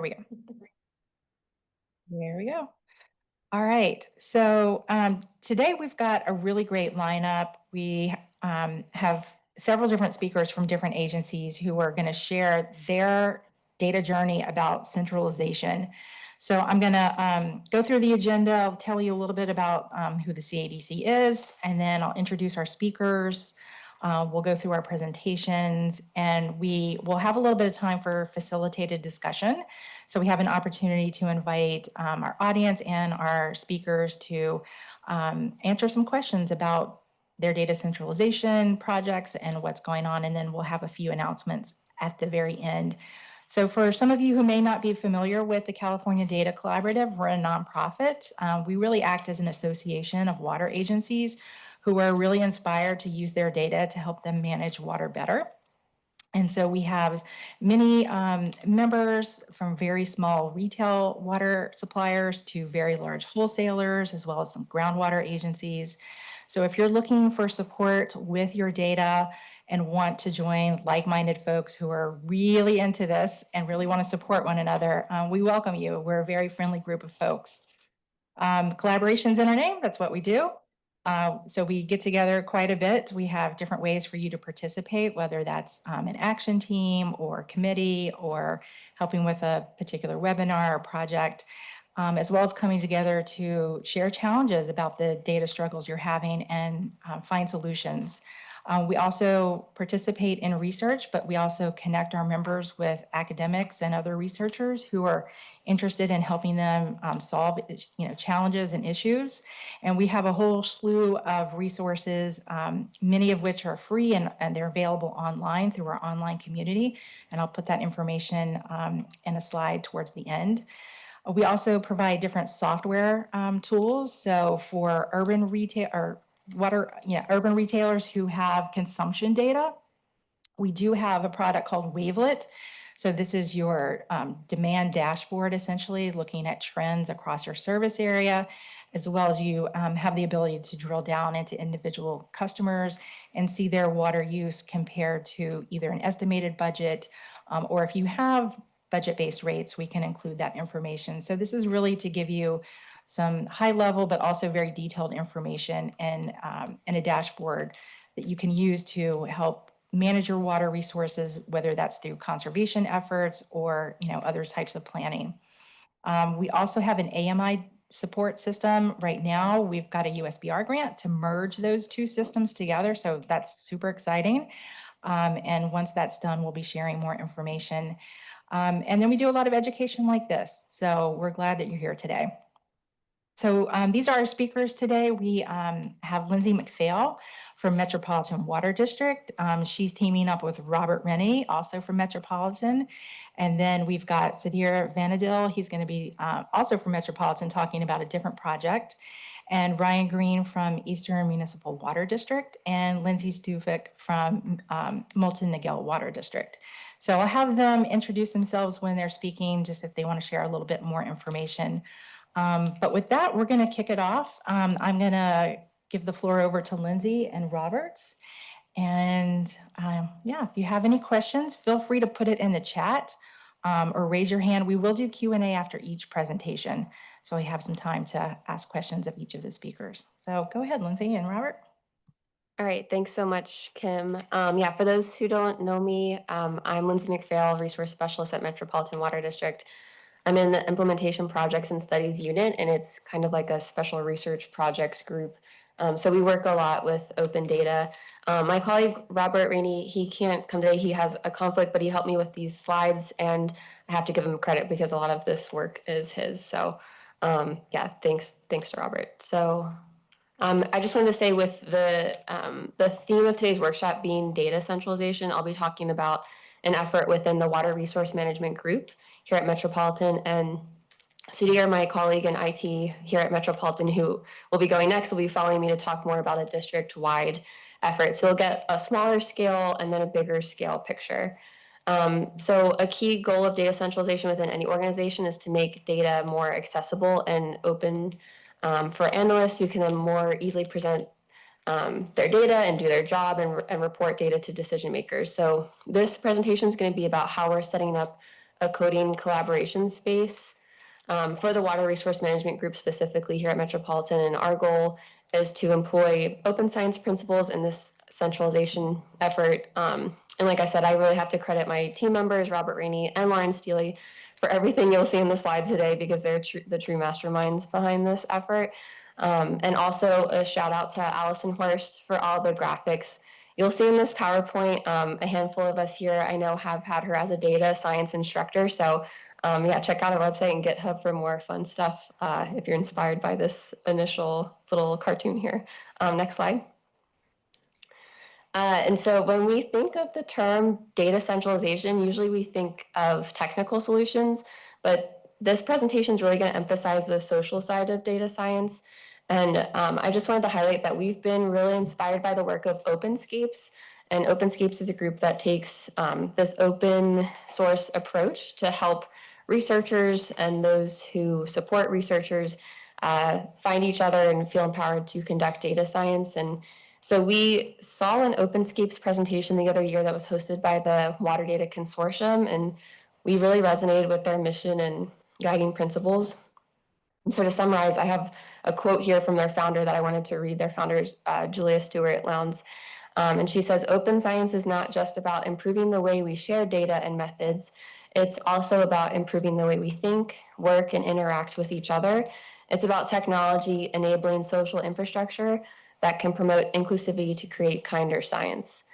we go. There we go. All right. So today we've got a really great lineup. We have several different speakers from different agencies who are going to share their data journey about centralization. So I'm going to go through the agenda. I'll tell you a little bit about who the CaDC is, and then I'll introduce our speakers. We'll go through our presentations, and we will have a little bit of time for facilitated discussion. So we have an opportunity to invite our audience and our speakers to answer some questions about their data centralization projects and what's going on, and then we'll have a few announcements at the very end. So for some of you who may not be familiar with the California Data Collaborative, we're a nonprofit. We really act as an association of water agencies who are really inspired to use their data to help them manage water better. And so we have many members from very small retail water suppliers to very large wholesalers, as well as some groundwater agencies. So if you're looking for support with your data and want to join like-minded folks who are really into this and really want to support one another, we welcome you. We're a very friendly group of folks. Collaboration's in our name, that's what we do. So we get together quite a bit. We have different ways for you to participate, whether that's an action team or committee or helping with a particular webinar or project, as well as coming together to share challenges about the data struggles you're having and find solutions. We also participate in research, but we also connect our members with academics and other researchers who are interested in helping them solve challenges and issues. And we have a whole slew of resources, many of which are free and they're available online through our online community. And I'll put that information in a slide towards the end. We also provide different software tools. So for urban retail or urban retailers who have consumption data, we do have a product called Wavelet. So this is your demand dashboard, essentially looking at trends across your service area, as well as you have the ability to drill down into individual customers and see their water use compared to either an estimated budget, or if you have budget-based rates, we can include that information. So this is really to give you some high level, but also very detailed information and a dashboard that you can use to help manage your water resources, whether that's through conservation efforts or other types of planning. We also have an AMI support system. Right now, we've got a USBR grant to merge those two systems together. So that's super exciting. And once that's done, we'll be sharing more information. And then we do a lot of education like this. So we're glad that you're here today. So these are our speakers today. We have Lindsay McPhail from Metropolitan Water District. She's teaming up with Robert Reny, also from Metropolitan. And then we've got Sudhir Vannadil. He's going to be also from Metropolitan, talking about a different project. And Ryan Green from Eastern Municipal Water District, and Lindsay Stuvick from Moulton Niguel Water District. So I'll have them introduce themselves when they're speaking, just if they want to share a little bit more information. But with that, we're going to kick it off. I'm going to give the floor over to Lindsay and Robert. And yeah, if you have any questions, feel free to put it in the chat or raise your hand. We will do Q&A after each presentation, so we have some time to ask questions of each of the speakers. So go ahead, Lindsay and Robert. All right, thanks so much, Kim. Yeah, for those who don't know me, I'm Lindsay McPhail, Resource Specialist at Metropolitan Water District. I'm in the Implementation Projects and Studies unit, and it's kind of like a special research projects group. So we work a lot with open data. My colleague, Robert Reny, he can't come today. He has a conflict, but he helped me with these slides, and I have to give him credit because a lot of this work is his. So yeah, thanks to Robert. So I just wanted to say, with the theme of today's workshop being data centralization, I'll be talking about an effort within the Water Resource Management Group here at Metropolitan, and Sudhir, my colleague in IT here at Metropolitan, who will be going next, will be following me to talk more about a district-wide effort. So we'll get a smaller scale and then a bigger scale picture. So a key goal of data centralization within any organization is to make data more accessible and open for analysts who can then more easily present their data and do their job and report data to decision makers. So this presentation is going to be about how we're setting up a coding collaboration space for the water resource management group specifically here at Metropolitan. And our goal is to employ open science principles in this centralization effort. And like I said, I really have to credit my team members, Robert Reny and Lauren Steely, for everything you'll see in the slides today, because they're the true masterminds behind this effort. And also a shout out to Allison Horst for all the graphics. You'll see in this PowerPoint, a handful of us here I know have had her as a data science instructor. So yeah, check out our website and GitHub for more fun stuff if you're inspired by this initial little cartoon here. Next slide. And so when we think of the term data centralization, usually we think of technical solutions, but this presentation is really going to emphasize the social side of data science. And I just wanted to highlight that we've been really inspired by the work of OpenScapes. And OpenScapes is a group that takes this open source approach to help researchers and those who support researchers find each other and feel empowered to conduct data science. And so we saw an OpenScapes presentation the other year that was hosted by the Water Data Consortium, and we really resonated with their mission and guiding principles. And so to summarize, I have a quote here from their founder that I wanted to read. Their founder is Julia Stewart-Lowndes. And she says, "Open science is not just about improving the way we share data and methods. It's also about improving the way we think, work, and interact with each other. It's about technology enabling social infrastructure that can promote inclusivity to create kinder science."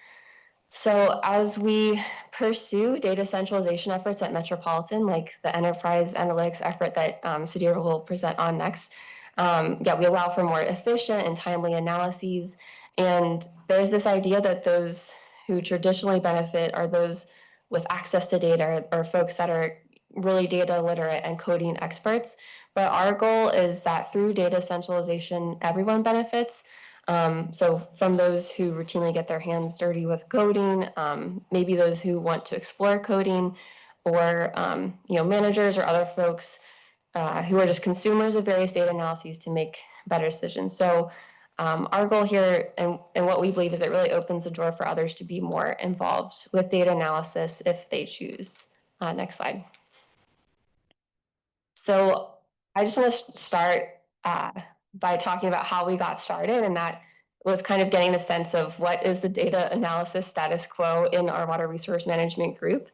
So as we pursue data centralization efforts at Metropolitan, like the enterprise analytics effort that Sudhir will present on next, we allow for more efficient and timely analyses. And there's this idea that those who traditionally benefit are those with access to data or folks that are really data literate and coding experts. But our goal is that through data centralization, everyone benefits. So from those who routinely get their hands dirty with coding, maybe those who want to explore coding, or managers or other folks who are just consumers of various data analyses to make better decisions. So our goal here and what we believe is it really opens the door for others to be more involved with data analysis if they choose. Next slide. So I just want to start by talking about how we got started, and that was kind of getting a sense of what is the data analysis status quo in our water resource management group.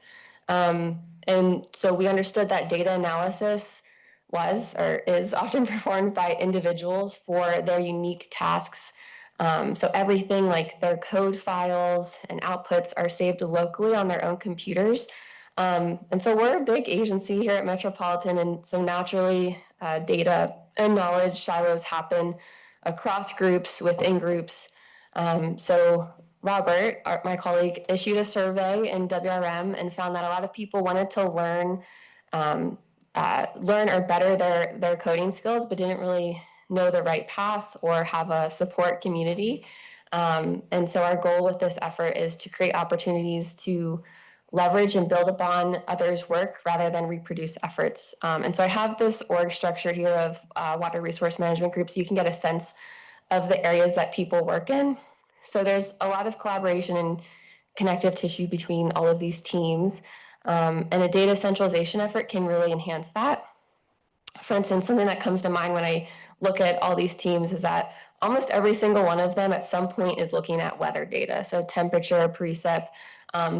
And so we understood that data analysis was or is often performed by individuals for their unique tasks. So everything like their code files and outputs are saved locally on their own computers. And so we're a big agency here at Metropolitan, and so naturally data and knowledge silos happen across groups, within groups. So Robert, my colleague, issued a survey in WRM and found that a lot of people wanted to learn or better their coding skills, but didn't really know the right path or have a support community. And so our goal with this effort is to create opportunities to leverage and build upon others' work rather than reproduce efforts. And so I have this org structure here of water resource management groups so you can get a sense of the areas that people work in. So there's a lot of collaboration and connective tissue between all of these teams. And a data centralization effort can really enhance that. For instance, something that comes to mind when I look at all these teams is that almost every single one of them at some point is looking at weather data, so temperature, precip.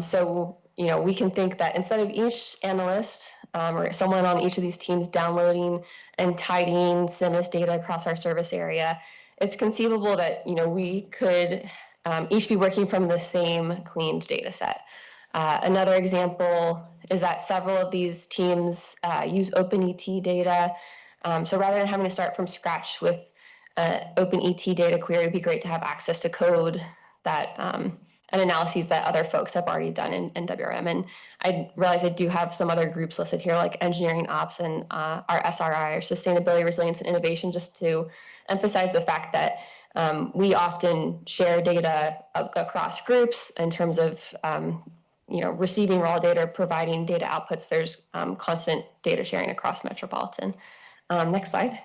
So we can think that instead of each analyst or someone on each of these teams downloading and tidying CIMIS data across our service area, it's conceivable that we could each be working from the same cleaned data set. Another example is that several of these teams use OpenET data. So rather than having to start from scratch with OpenET data query, it'd be great to have access to code that and analyses that other folks have already done in WRM. And I realize I do have some other groups listed here, like engineering ops and our SRI, or sustainability, resilience, and innovation, just to emphasize the fact that we often share data across groups in terms of receiving raw data, providing data outputs. There's constant data sharing across Metropolitan. Next slide.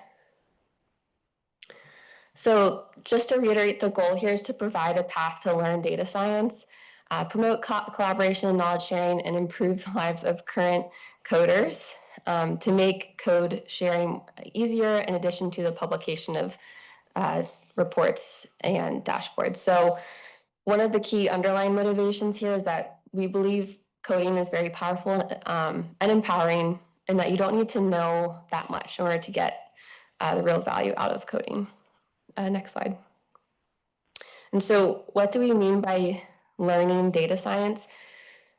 So just to reiterate, the goal here is to provide a path to learn data science, promote collaboration and knowledge sharing, and improve the lives of current coders to make code sharing easier in addition to the publication of reports and dashboards. So one of the key underlying motivations here is that we believe coding is very powerful and empowering, and that you don't need to know that much in order to get the real value out of coding. Next slide. And so what do we mean by learning data science?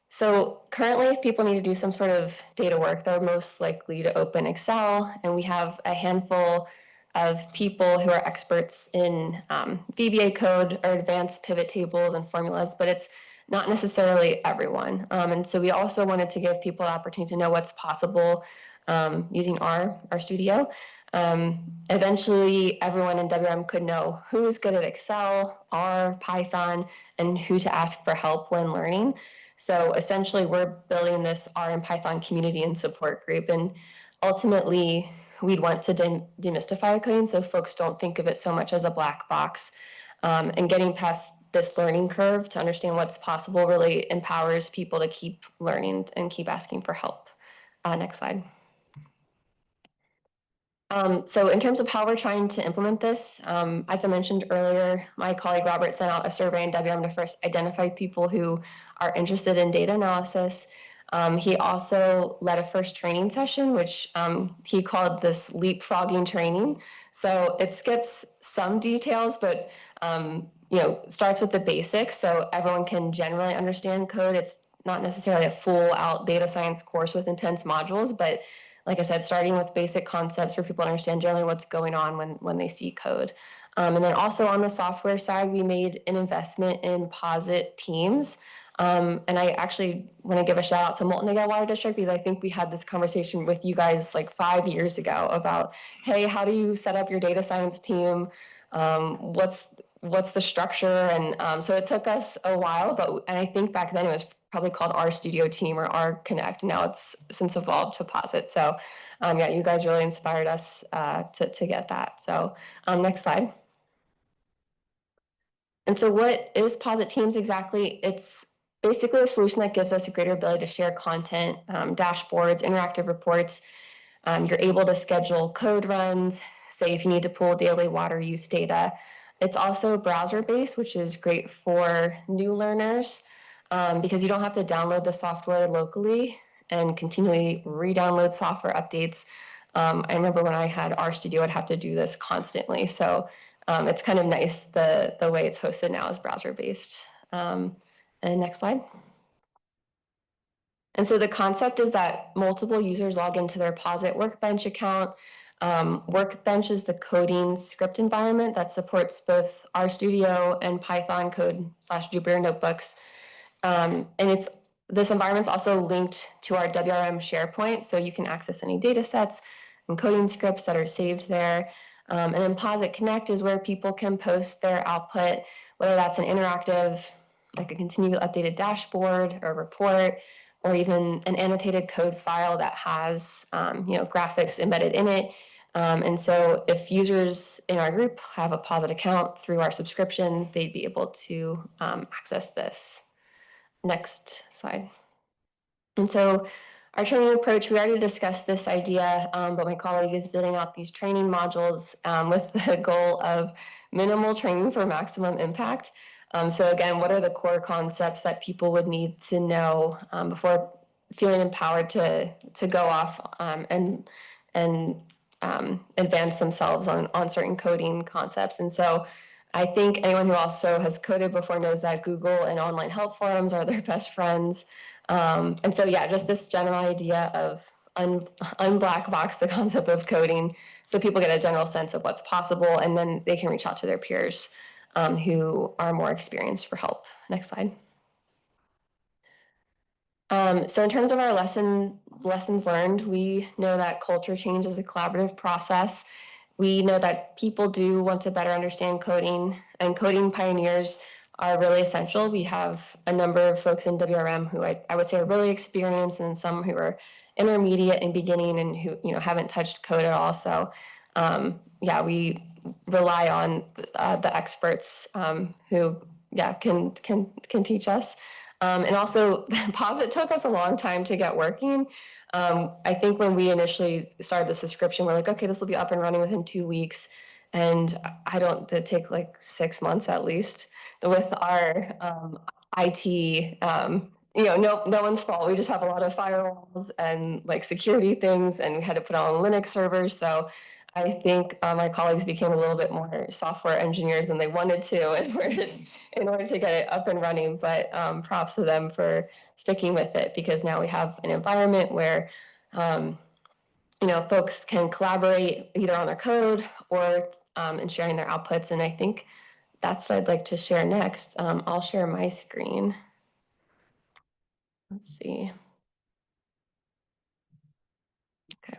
So currently, if people need to do some sort of data work, they're most likely to open Excel, and we have a handful of people who are experts in VBA code or advanced pivot tables and formulas, but it's not necessarily everyone. And so we also wanted to give people the opportunity to know what's possible using our studio. Eventually, everyone in WRM could know who's good at Excel, R, Python, and who to ask for help when learning. So essentially, we're building this R and Python community and support group. And ultimately, we'd want to demystify coding so folks don't think of it so much as a black box. And getting past this learning curve to understand what's possible really empowers people to keep learning and keep asking for help. Next slide. So in terms of how we're trying to implement this, as I mentioned earlier, my colleague Robert sent out a survey in WM to first identify people who are interested in data analysis. He also led a first training session, which he called this leapfrogging training. So it skips some details, but starts with the basics so everyone can generally understand code. It's not necessarily a full out data science course with intense modules, but like I said, starting with basic concepts for people to understand generally what's going on when they see code. And then also on the software side, we made an investment in POSIT teams. And I actually want to give a shout out to Moulton Niguel Water District because I think we had this conversation with you guys like 5 years ago about, hey, how do you set up your data science team? What's the structure? And so it took us a while, and I think back then it was probably called our studio team or our connect. Now it's since evolved to POSIT. So yeah, you guys really inspired us to get that. So next slide. And so what is POSIT Teams exactly? It's basically a solution that gives us a greater ability to share content, dashboards, interactive reports. You're able to schedule code runs, say if you need to pull daily water use data. It's also browser-based, which is great for new learners because you don't have to download the software locally and continually re-download software updates. I remember when I had RStudio, I'd have to do this constantly. So it's kind of nice the way it's hosted now is browser-based. And next slide. And so the concept is that multiple users log into their POSIT Workbench account. Workbench is the coding script environment that supports both RStudio and Python code / Jupyter notebooks. And this environment's also linked to our WRM SharePoint, so you can access any data sets and coding scripts that are saved there. And then POSIT Connect is where people can post their output, whether that's an interactive, like a continually updated dashboard or report, or even an annotated code file that has graphics embedded in it. And so if users in our group have a POSIT account through our subscription, they'd be able to access this. Next slide. And so our training approach, we already discussed this idea, but my colleague is building out these training modules with the goal of minimal training for maximum impact. So again, what are the core concepts that people would need to know before feeling empowered to go off and advance themselves on certain coding concepts? And so I think anyone who also has coded before knows that Google and online help forums are their best friends. And so, yeah, just this general idea of unblack box the concept of coding so people get a general sense of what's possible, and then they can reach out to their peers who are more experienced for help. Next slide. So in terms of our lessons learned, we know that culture change is a collaborative process. We know that people do want to better understand coding, and coding pioneers are really essential. We have a number of folks in WRM who I would say are really experienced, and some who are intermediate and beginning and who haven't touched code at all. So yeah, we rely on the experts who can teach us. And also, POSIT took us a long time to get working. I think when we initially started the subscription, we're like, okay, this will be up and running within 2 weeks. And I don't, did take like 6 months at least with our IT. No one's fault. We just have a lot of firewalls and like security things, and we had to put on Linux servers. So I think my colleagues became a little bit more software engineers than they wanted to in order to get it up and running. But props to them for sticking with it, because now we have an environment where folks can collaborate either on their code or in sharing their outputs. And I think that's what I'd like to share next. I'll share my screen. Let's see. Okay.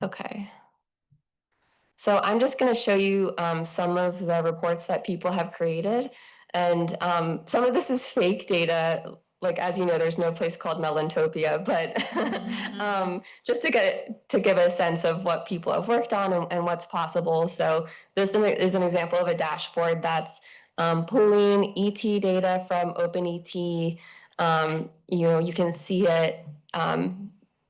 Okay. So I'm just going to show you some of the reports that people have created. And some of this is fake data. Like, as you know, there's no place called Melantopia, but just to give a sense of what people have worked on and what's possible. So this is an example of a dashboard that's pulling ET data from OpenET. You can see it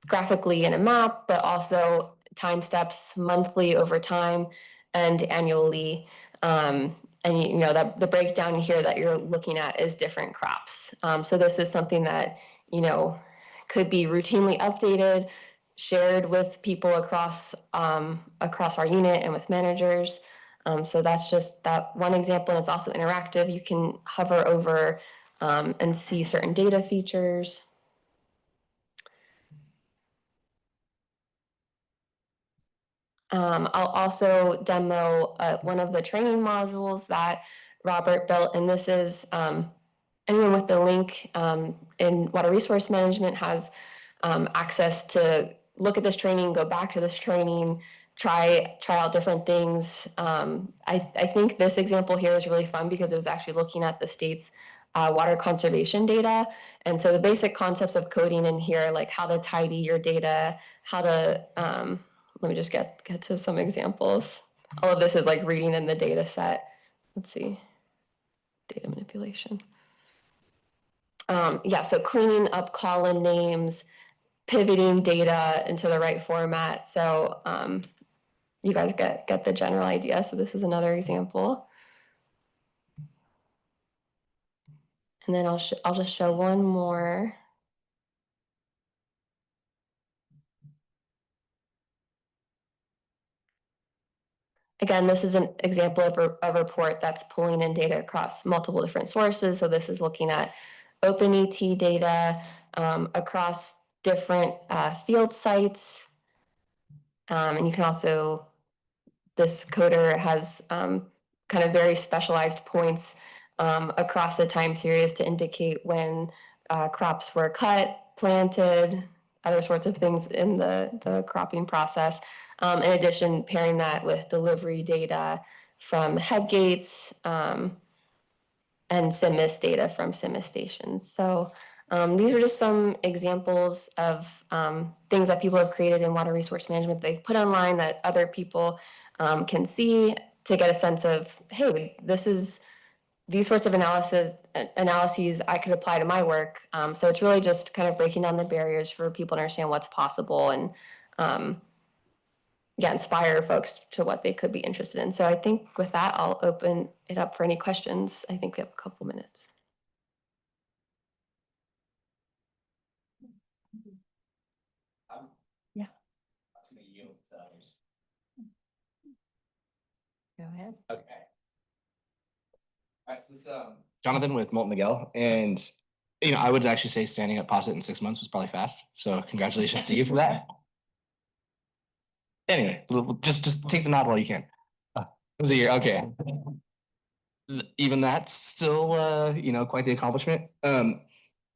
graphically in a map, but also time steps monthly, over time, and annually. And that the breakdown here that you're looking at is different crops. So this is something that could be routinely updated, shared with people across our unit and with managers. So that's just that one example, and it's also interactive. You can hover over and see certain data features. I'll also demo one of the training modules that Robert built, and this is anyone with the link in Water Resource Management has access to look at this training, go back to this training, try out different things. I think this example here is really fun because it was actually looking at the state's water conservation data. And so the basic concepts of coding in here, like how to tidy your data, how to let me just get to some examples. All of this is like reading in the data set. Let's see, data manipulation. Yeah, so cleaning up column names, pivoting data into the right format. So you guys get the general idea. So this is another example. And then I'll just show one more. Again, this is an example of a report that's pulling in data across multiple different sources. So this is looking at OpenET data across different field sites. And you can also, this coder has kind of very specialized points across the time series to indicate when crops were cut, planted, other sorts of things in the cropping process. In addition, pairing that with delivery data from head gates and CIMIS data from CIMIS stations. So these are just some examples of things that people have created in water resource management they've put online that other people can see to get a sense of, hey, these sorts of analyses I could apply to my work. So it's really just kind of breaking down the barriers for people to understand what's possible and inspire folks to what they could be interested in. So I think with that, I'll open it up for any questions. I think we have a couple minutes. Yeah. Go ahead. Okay. All right, so this is Jonathan with Moulton Niguel, and I would actually say standing up POSIT in 6 months was probably fast. So congratulations to you for that. Anyway, just take the nod while you can. Okay. Even that's still quite the accomplishment. A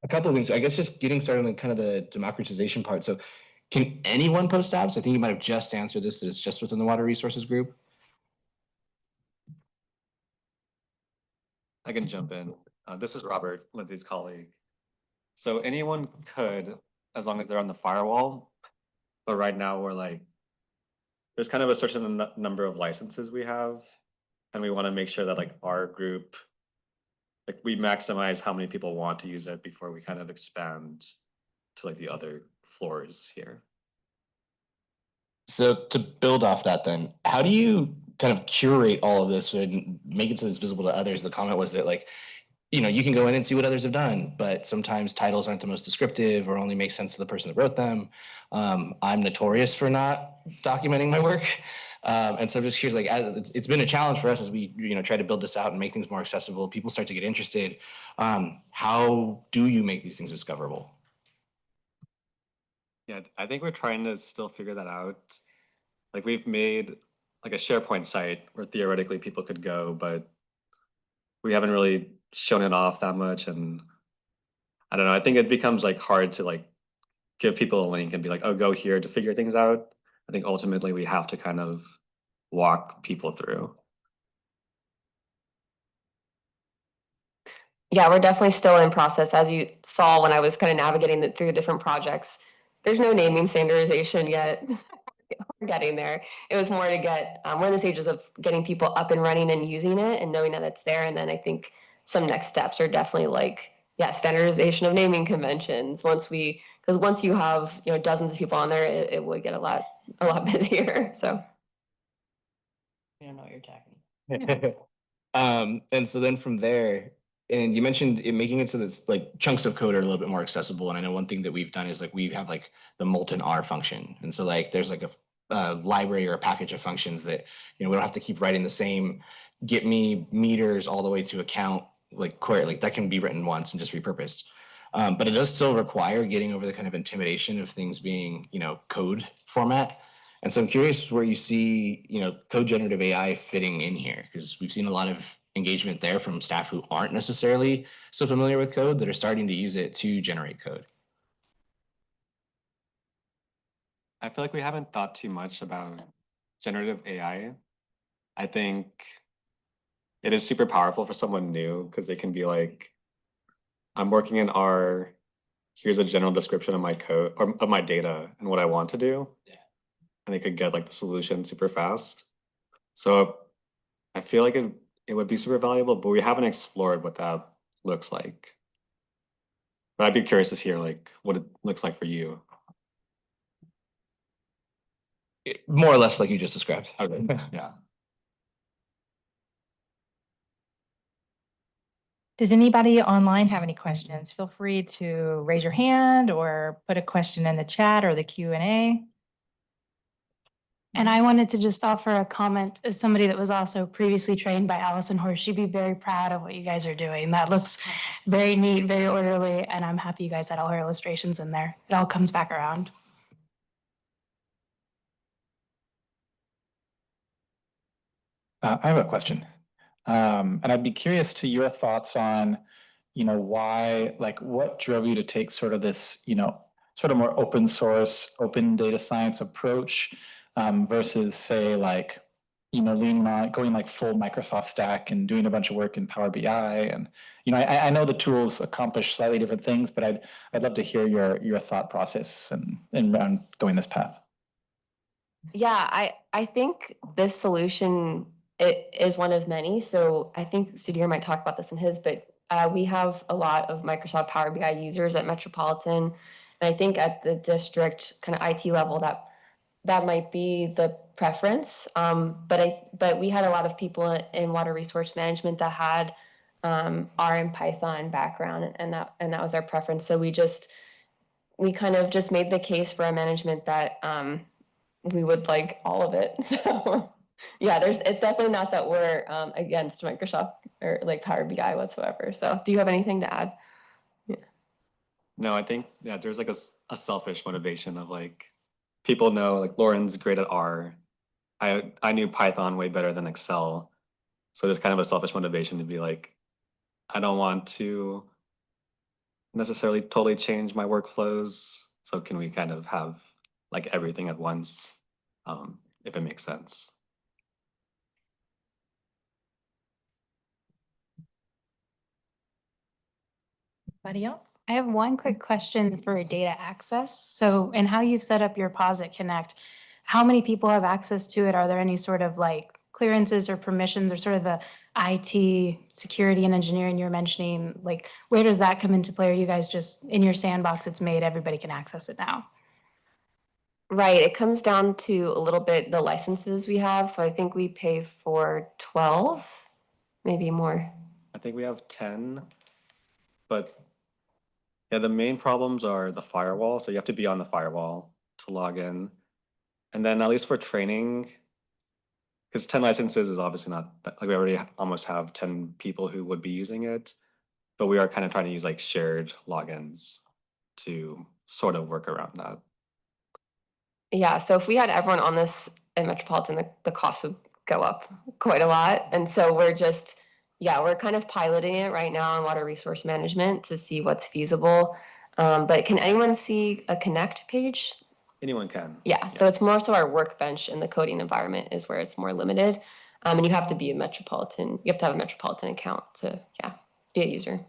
couple of things. I guess just getting started on kind of the democratization part. So can anyone post apps? I think you might have just answered this, that it's just within the water resources group. I can jump in. This is Robert, Lindsay's colleague. So anyone could as long as they're on the firewall. But right now we're like, there's kind of a certain number of licenses we have, and we want to make sure that like our group, like we maximize how many people want to use it before we kind of expand to like the other floors here. So to build off that then, how do you kind of curate all of this and make it so it's visible to others? The comment was that like, you can go in and see what others have done, but sometimes titles aren't the most descriptive or only make sense to the person that wrote them. I'm notorious for not documenting my work. And so I'm just curious, like, it's been a challenge for us as we, try to build this out and make things more accessible. People start to get interested. How do you make these things discoverable? Yeah, I think we're trying to still figure that out. Like we've made like a SharePoint site where theoretically people could go, but we haven't really shown it off that much. And I don't know, I think it becomes like hard to like give people a link and be like, oh, go here to figure things out. I think ultimately we have to kind of walk people through. Yeah, we're definitely still in process. As you saw when I was kind of navigating through the different projects, there's no naming standardization yet. We're getting there. It was more to get, we're in the stages of getting people up and running and using it and knowing that it's there. And then I think some next steps are definitely like, yeah, standardization of naming conventions. Because once you have, dozens of people on there, it would get a lot busier. So. I don't know what you're talking. And so then from there, and you mentioned it making it so that like chunks of code are a little bit more accessible. And I know one thing that we've done is like we have like the Moulton R function, and so like there's like a library or a package of functions that we don't have to keep writing the same get me meters all the way to account like query, like that can be written once and just repurposed. But it does still require getting over the kind of intimidation of things being code format. And so I'm curious where you see, code generative AI fitting in here, because we've seen a lot of engagement there from staff who aren't necessarily so familiar with code that are starting to use it to generate code. I feel like we haven't thought too much about generative AI. I think it is super powerful for someone new because they can be like, I'm working in R, here's a general description of my code or of my data and what I want to do. Yeah. And they could get like the solution super fast. So I feel like it would be super valuable, but we haven't explored what that looks like. But I'd be curious to hear like what it looks like for you. More or less like you just described. Okay. Yeah. Does anybody online have any questions? Feel free to raise your hand or put a question in the chat or the Q&A. And I wanted to just offer a comment as somebody that was also previously trained by Allison Horst. She'd be very proud of what you guys are doing. That looks very neat, very orderly, and I'm happy you guys had all her illustrations in there. It all comes back around. I have a question. And I'd be curious to your thoughts on, why, like what drove you to take sort of this, sort of more open source, open data science approach versus say like, leaning on going like full Microsoft stack and doing a bunch of work in Power BI. And, I know the tools accomplish slightly different things, but I'd love to hear your thought process and around going this path. Yeah, I think this solution it is one of many. So I think Sudhir might talk about this in his, but we have a lot of Microsoft Power BI users at Metropolitan, and I think at the district kind of IT level that might be the preference. But we had a lot of people in water resource management that had R and Python background, and that was our preference. So we kind of just made the case for our management that we would like all of it. So yeah, it's definitely not that we're against Microsoft or like Power BI whatsoever. So do you have anything to add? No, I think there's like a selfish motivation of like people know like Lauren's great at R. I knew Python way better than Excel. So there's kind of a selfish motivation to be like, I don't want to necessarily totally change my workflows. So can we kind of have like everything at once, if it makes sense? Anybody else? I have one quick question for data access. So, and how you've set up your POSIT Connect, how many people have access to it? Are there any sort of like clearances or permissions or sort of the IT security and engineering you're mentioning? Like, where does that come into play? Are you guys just in your sandbox, it's made, everybody can access it now? Right, it comes down to a little bit the licenses we have. So I think we pay for 12, maybe more. I think we have 10, but yeah, the main problems are the firewall. So you have to be on the firewall to log in. And then at least for training, because 10 licenses is obviously not, like we already almost have 10 people who would be using it, but we are kind of trying to use like shared logins to sort of work around that. Yeah, so if we had everyone on this in Metropolitan, the cost would go up quite a lot. And so we're just, yeah, we're kind of piloting it right now on water resource management to see what's feasible. But can anyone see a Connect page? Anyone can. Yeah, so it's more so our workbench in the coding environment is where it's more limited. And you have to be a Metropolitan, you have to have a Metropolitan account to, yeah, be a user.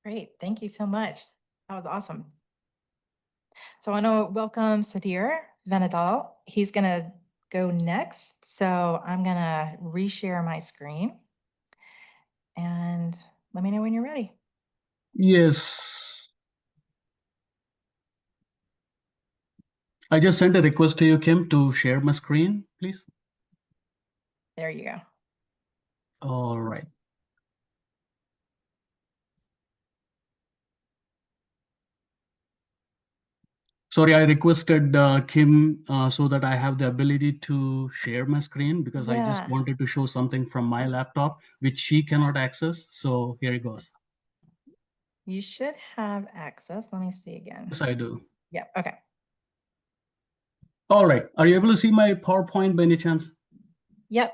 Great, thank you so much. That was awesome. So I want to welcome Sudhir Vannadil. He's gonna go next. So I'm gonna reshare my screen. And let me know when you're ready. Yes. I just sent a request to you, Kim, to share my screen, please. There you go. All right. Sorry, I requested Kim so that I have the ability to share my screen because I just Yeah. wanted to show something from my laptop, which she cannot access. So here it goes. You should have access. Let me see again. Yes, I do. Yeah, okay. All right. Are you able to see my PowerPoint by any chance? Yep,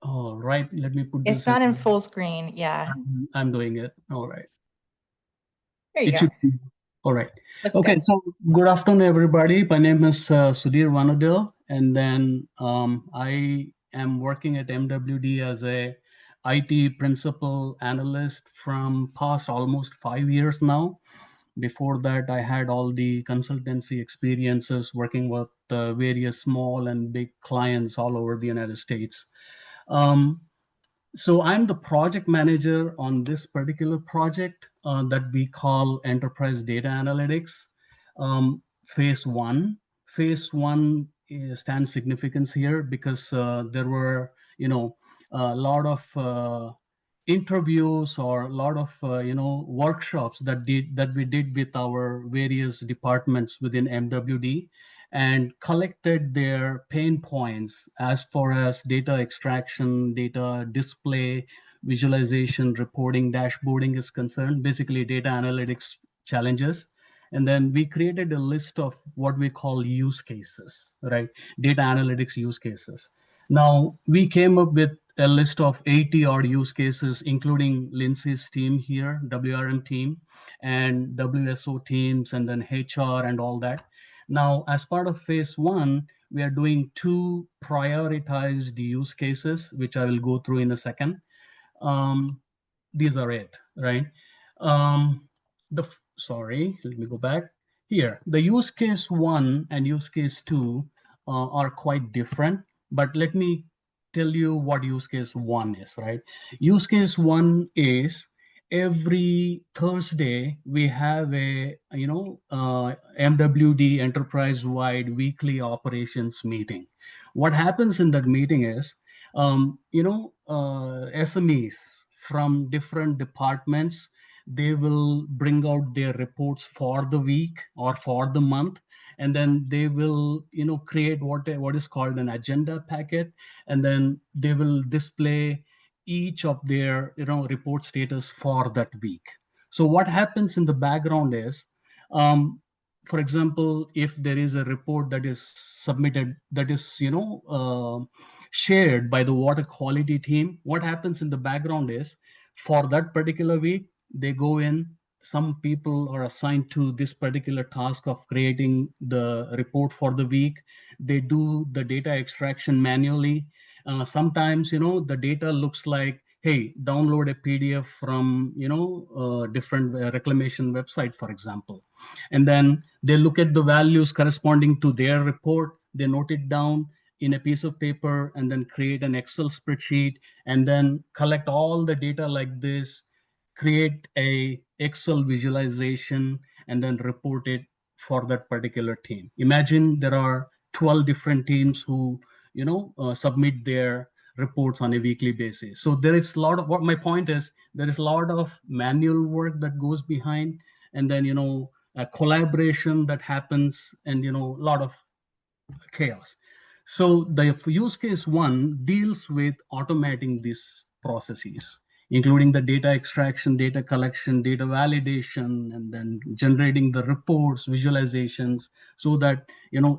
All right. Let me put this. it's not in full screen. Yeah, I'm doing it. All right. there you It go. should be. All right. Looks Okay, good. so good afternoon, everybody. My name is Sudhir Vannadil, and then I am working at MWD as a IT principal analyst from past almost 5 years now. Before that, I had all the consultancy experiences working with various small and big clients all over the United States. Um, so I'm the project manager on this particular project that we call Enterprise Data Analytics. Phase one. Phase one stands significance here because there were, a lot of interviews or a lot of workshops that we did with our various departments within MWD and collected their pain points as far as data extraction, data display, visualization, reporting, dashboarding is concerned, basically data analytics challenges. And then we created a list of what we call use cases, right? Data analytics use cases. Now, we came up with a list of 80 odd use cases, including Lindsay's team here, WRM team, and WSO teams, and then HR and all that. Now, as part of phase one, we are doing two prioritized use cases, which I will go through in a second. These are it, right? Sorry, let me go back here. The use case one and use case two are quite different, but let me tell you what use case one is, right? Use case one is every Thursday we have a MWD enterprise-wide weekly operations meeting. What happens in that meeting is SMEs from different departments, they will bring out their reports for the week or for the month, and then they will create what is called an agenda packet, and then they will display each of their report status for that week. So what happens in the background is for example, if there is a report that is submitted that is shared by the water quality team, what happens in the background is for that particular week, they go in, some people are assigned to this particular task of creating the report for the week. They do the data extraction manually. Sometimes the data looks like hey, download a PDF from, different reclamation website, for example. And then they look at the values corresponding to their report, they note it down in a piece of paper, and then create an Excel spreadsheet, and then collect all the data like this, create a Excel visualization, and then report it for that particular team. Imagine there are 12 different teams who, submit their reports on a weekly basis. So there is a lot of, what my point is, there is a lot of manual work that goes behind, and then, a collaboration that happens, and, a lot of chaos. So the use case one deals with automating these processes, including the data extraction, data collection, data validation, and then generating the reports, visualizations, so that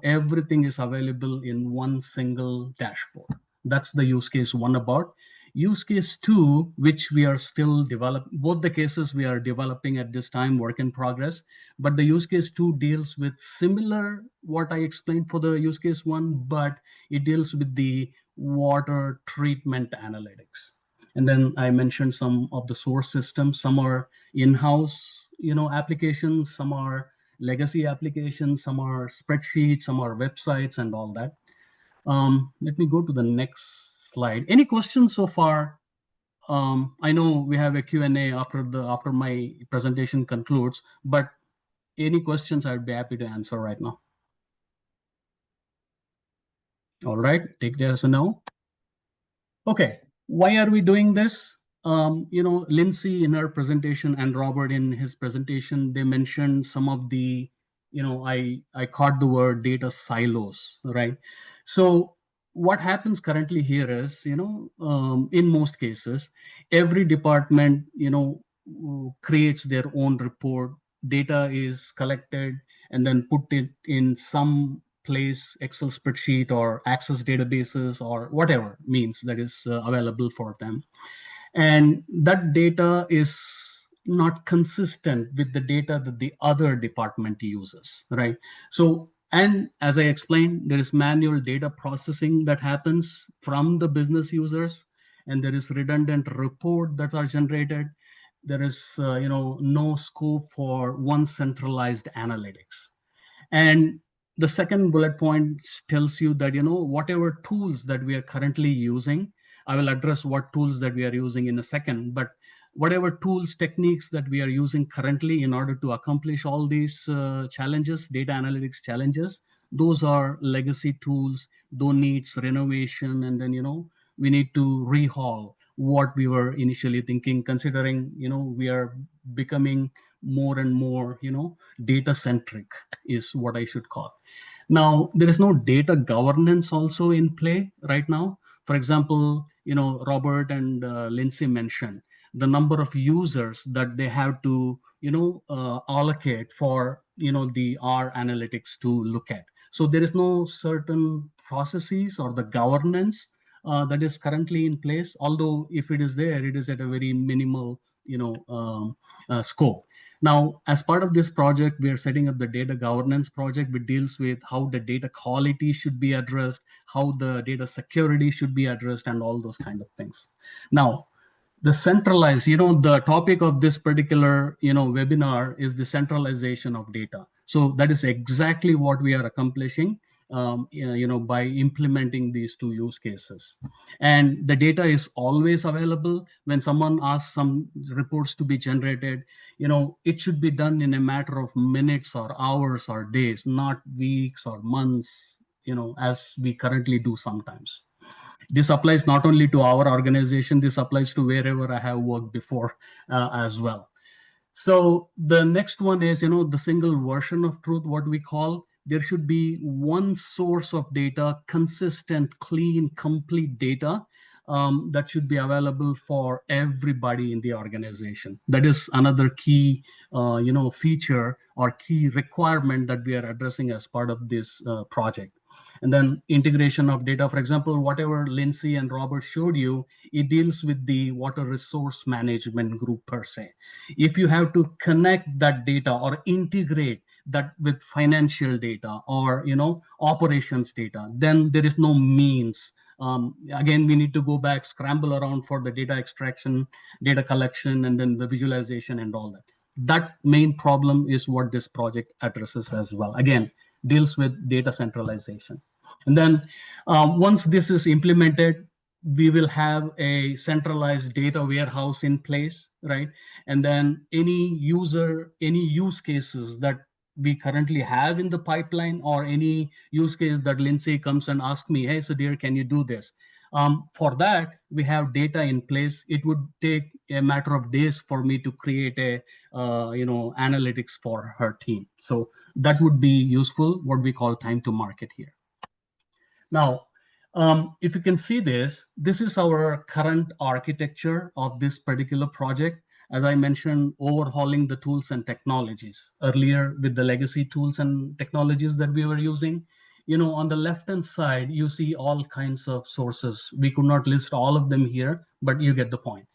everything is available in one single dashboard. That's the use case one about. Use case two, which we are still developing, both the cases we are developing at this time, work in progress, but the use case two deals with similar what I explained for the use case one, but it deals with the water treatment analytics. And then I mentioned some of the source systems. Some are in-house, applications, some are legacy applications, some are spreadsheets, some are websites, and all that. Let me go to the next slide. Any questions so far? I know we have a Q&A after my presentation concludes, but any questions, I'd be happy to answer right now. All right, take that as a no. Okay, why are we doing this? Lindsay in her presentation and Robert in his presentation, they mentioned some of the, I caught the word data silos, right? So what happens currently here is, in most cases, every department, creates their own report. Data is collected and then put it in some place, Excel spreadsheet or access databases or whatever means that is available for them. And that data is not consistent with the data that the other department uses, right? So, and as I explained, there is manual data processing that happens from the business users, and there is redundant report that are generated. There is, no scope for one centralized analytics. And the second bullet point tells you that, whatever tools that we are currently using, I will address what tools that we are using in a second, but whatever tools, techniques that we are using currently in order to accomplish all these challenges, data analytics challenges, those are legacy tools, those needs renovation, and then, we need to rehaul what we were initially thinking, considering, we are becoming more and more, data centric is what I should call. Now, there is no data governance also in play right now. For example, Robert and Lindsay mentioned the number of users that they have to, allocate for, the R analytics to look at. So there is no certain processes or the governance that is currently in place. Although if it is there, it is at a very minimal, scope. Now, as part of this project, we are setting up the data governance project, which deals with how the data quality should be addressed, how the data security should be addressed, and all those kind of things. Now, the centralized, the topic of this particular, webinar is the centralization of data. So that is exactly what we are accomplishing, by implementing these two use cases. And the data is always available. When someone asks some reports to be generated, it should be done in a matter of minutes or hours or days, not weeks or months, as we currently do sometimes. This applies not only to our organization, this applies to wherever I have worked before as well. So the next one is, the single version of truth, what we call. There should be one source of data, consistent, clean, complete data that should be available for everybody in the organization. That is another key, feature or key requirement that we are addressing as part of this project. And then integration of data, for example, whatever Lindsay and Robert showed you, it deals with the water resource management group per se. If you have to connect that data or integrate that with financial data or, operations data, then there is no means Again, we need to go back, scramble around for the data extraction, data collection, and then the visualization and all that. That main problem is what this project addresses as well. Again, deals with data centralization. And then once this is implemented, we will have a centralized data warehouse in place, right? And then any use cases that we currently have in the pipeline, or any use case that Lindsay comes and asks me, hey, Sudhir, can you do this? For that, we have data in place. It would take a matter of days for me to create a analytics for her team. So that would be useful, what we call time to market here. Now, if you can see this is our current architecture of this particular project. As I mentioned, overhauling the tools and technologies earlier with the legacy tools and technologies that we were using. On the left-hand side, you see all kinds of sources. We could not list all of them here, but you get the point.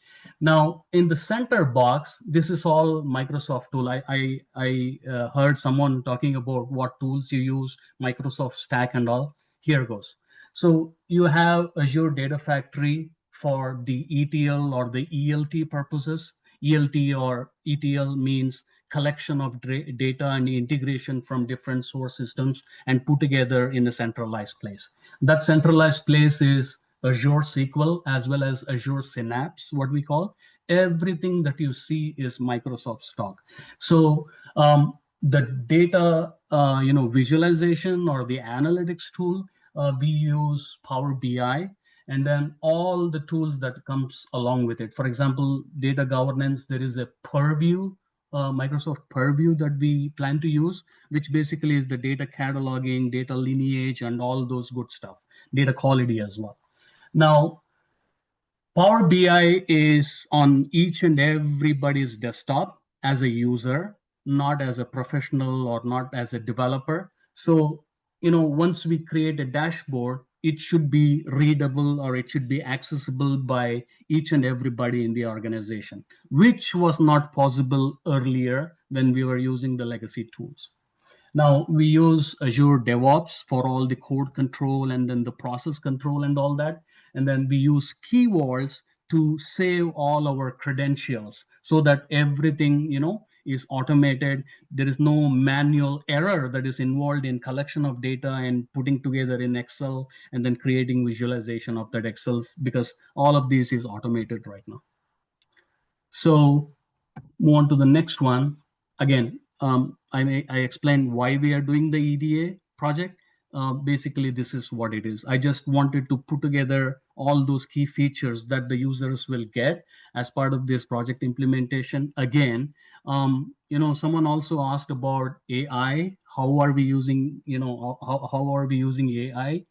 Now, in the center box, this is all Microsoft tool. I heard someone talking about what tools you use, Microsoft Stack and all. Here goes. So you have Azure Data Factory for the ETL or the ELT purposes. ELT or ETL means collection of data and integration from different source systems and put together in a centralized place. That centralized place is Azure SQL as well as Azure Synapse, what we call. Everything that you see is Microsoft stock. So the data visualization or the analytics tool, we use Power BI, and then all the tools that comes along with it. For example, data governance, there is a Purview, Microsoft Purview that we plan to use, which basically is the data cataloging, data lineage, and all those good stuff, data quality as well. Now, Power BI is on each and everybody's desktop as a user, not as a professional or not as a developer. So, once we create a dashboard, it should be readable or it should be accessible by each and everybody in the organization, which was not possible earlier when we were using the legacy tools. Now, we use Azure DevOps for all the code control and then the process control and all that. And then we use keywords to save all our credentials so that everything, is automated. There is no manual error that is involved in collection of data and putting together in Excel and then creating visualization of that Excel, because all of this is automated right now. So move on to the next one. Again, I explained why we are doing the EDA project. Basically, this is what it is. I just wanted to put together all those key features that the users will get as part of this project implementation. Again, someone also asked about AI. How are we using, how are we using AI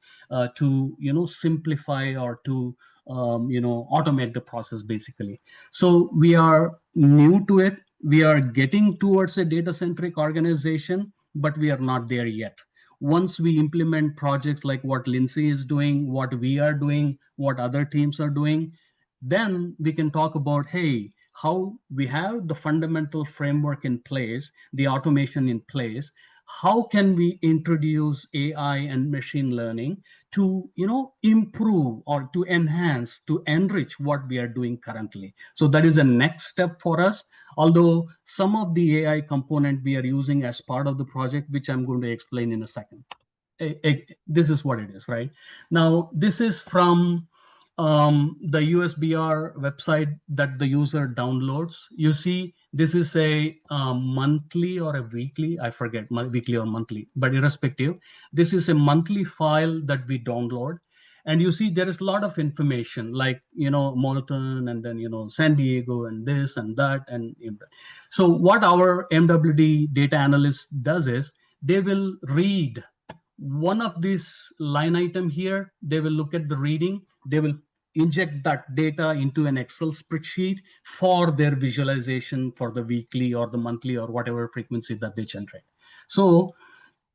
to, simplify or to, automate the process basically. So we are new to it. We are getting towards a data-centric organization, but we are not there yet. Once we implement projects like what Lindsay is doing, what we are doing, what other teams are doing, then we can talk about, hey, how we have the fundamental framework in place, the automation in place. How can we introduce AI and machine learning to, improve or to enhance, to enrich what we are doing currently? So that is a next step for us. Although some of the AI component we are using as part of the project, which I'm going to explain in a second. This is what it is, right? Now, this is from the USBR website that the user downloads. You see, this is a monthly or a weekly, I forget, weekly or monthly, but irrespective, this is a monthly file that we download. And you see there is a lot of information like, Moulton and then, San Diego and this and that. And so what our MWD data analyst does is they will read one of these line item here. They will look at the reading. They will inject that data into an Excel spreadsheet for their visualization for the weekly or the monthly or whatever frequency that they generate. So,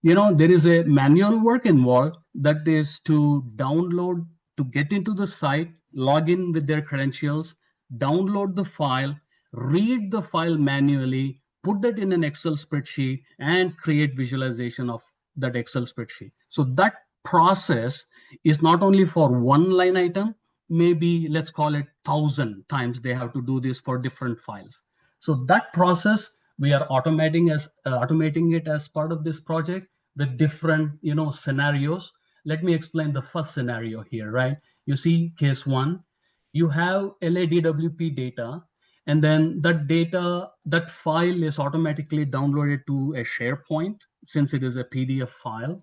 there is a manual work involved that is to download, to get into the site, log in with their credentials, download the file, read the file manually, put that in an Excel spreadsheet, and create visualization of that Excel spreadsheet. So that process is not only for one line item, maybe let's call it 1,000 times they have to do this for different files. So that process we are automating it as part of this project with different scenarios. Let me explain the first scenario here, right? You see case one, you have LADWP data, and then that file is automatically downloaded to a SharePoint since it is a PDF file.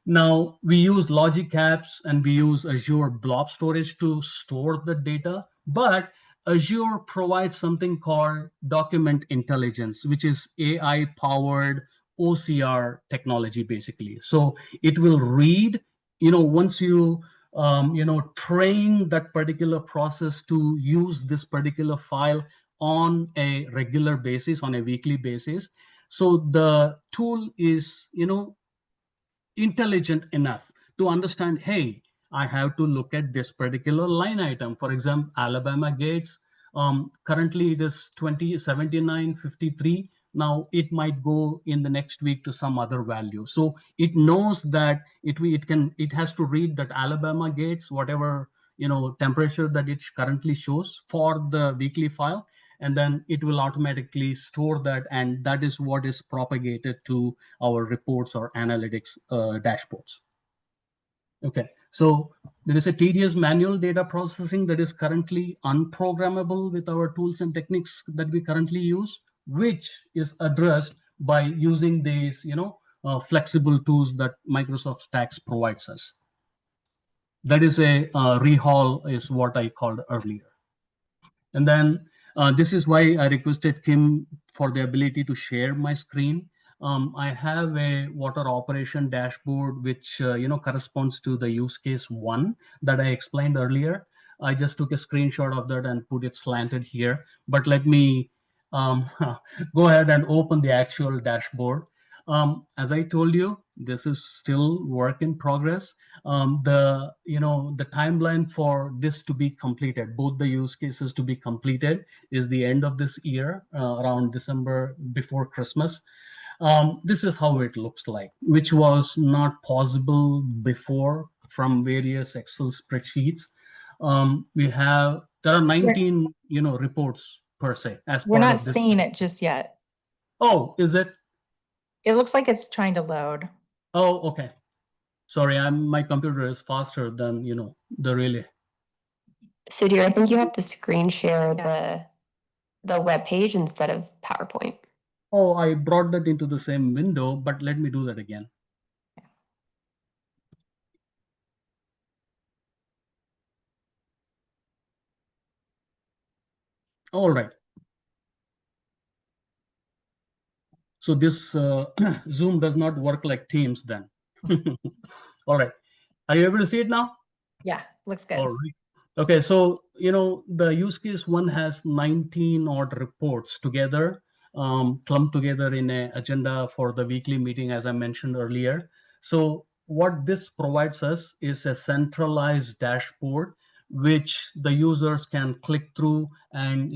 Now we use Logic Apps and we use Azure Blob Storage to store the data, but Azure provides something called document intelligence, which is AI powered OCR technology, basically. So it will read, once you, train that particular process to use this particular file on a regular basis, on a weekly basis. So the tool is, intelligent enough to understand, hey, I have to look at this particular line item. For example, Alabama Gates, currently it is 2079.53. Now it might go in the next week to some other value. So it knows that it has to read that Alabama Gates, whatever temperature that it currently shows for the weekly file, and then it will automatically store that, and that is what is propagated to our reports or analytics dashboards. Okay, so there is a tedious manual data processing that is currently unprogrammable with our tools and techniques that we currently use, which is addressed by using these flexible tools that Microsoft Stacks provides us. That is a rehaul is what I called earlier. And then this is why I requested Kim for the ability to share my screen. I have a water operation dashboard, which corresponds to the use case one that I explained earlier. I just took a screenshot of that and put it slanted here. But let me go ahead and open the actual dashboard. As I told you, this is still work in progress. The timeline for this to be completed, both the use cases to be completed, is the end of this year, around December, before Christmas. This is how it looks like, which was not possible before from various Excel spreadsheets. There are 19 reports per se as We're part not of this. seeing it just yet. Oh, is it? It looks like it's trying to load. Oh, okay. Sorry, my computer is faster than the relay. Sudhir, I think you have to screen share Yeah. the web page instead of PowerPoint. Oh, I brought that into the same window, but let me do that again. All right. So this Zoom does not work like Teams then. All right. Are you able to see it now? Yeah, looks good. All right. Okay, so the use case one has 19 odd reports together, clumped together in an agenda for the weekly meeting, as I mentioned earlier. So what this provides us is a centralized dashboard, which the users can click through and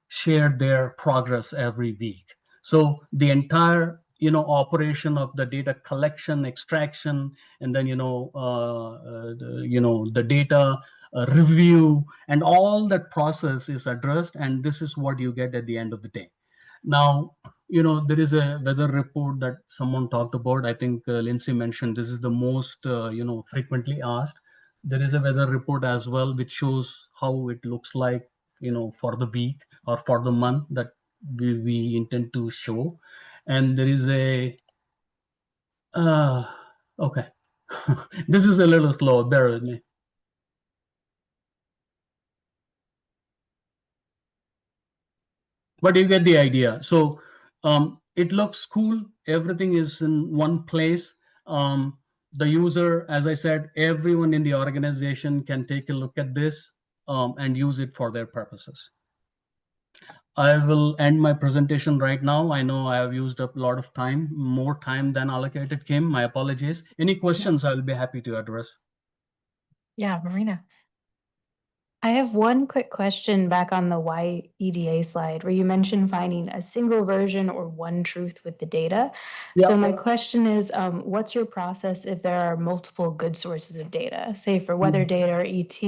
share their progress every week. So the entire operation of the data collection, extraction, and then the data review, and all that process is addressed, and this is what you get at the end of the day. Now, there is a weather report that someone talked about. I think Lindsay mentioned this is the most frequently asked. There is a weather report as well, which shows how it looks like for the week or for the month that we intend to show. And there is a okay. This is a little slow, bear with me. But you get the idea. So it looks cool. Everything is in one place. The user, as I said, everyone in the organization can take a look at this and use it for their purposes. I will end my presentation right now. I know I have used up a lot of time, more time than allocated, Kim. My apologies. Any questions, I'll be happy to address. Yeah, Marina. I have one quick question back on the YEDA slide where you mentioned finding a single version or one truth with the data. So my question is, what's your process if there are multiple good sources of data? Say for weather data or ET,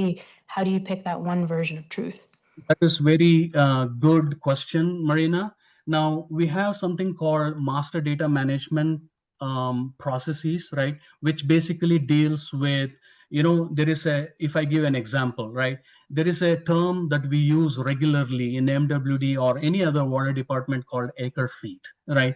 how do you pick that one version of truth? That is very good question, Marina. Now we have something called master data management processes, right? Which basically deals with, there is if I give an example, right? There is a term that we use regularly in MWD or any other water department called acre feet, right?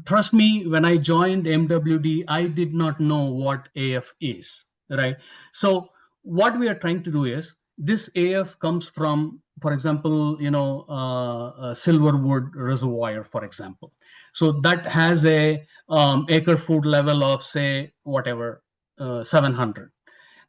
Trust me, when I joined MWD, I did not know what AF is, right? So what we are trying to do is this AF comes from, for example, a Silverwood reservoir, for example. So that has a acre foot level of say whatever 700.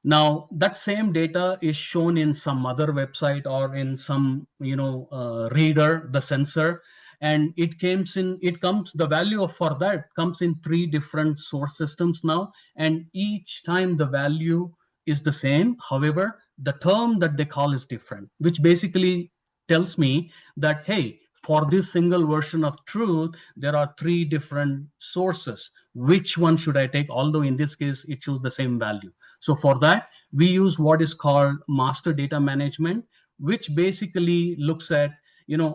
Now that same data is shown in some other website or in some reader, the sensor, and the value for that comes in 3 different source systems now, and each time the value is the same. However, the term that they call is different, which basically tells me that, hey, for this single version of truth, there are 3 different sources. Which one should I take? Although in this case, it shows the same value. So for that, we use what is called master data management, which basically looks at,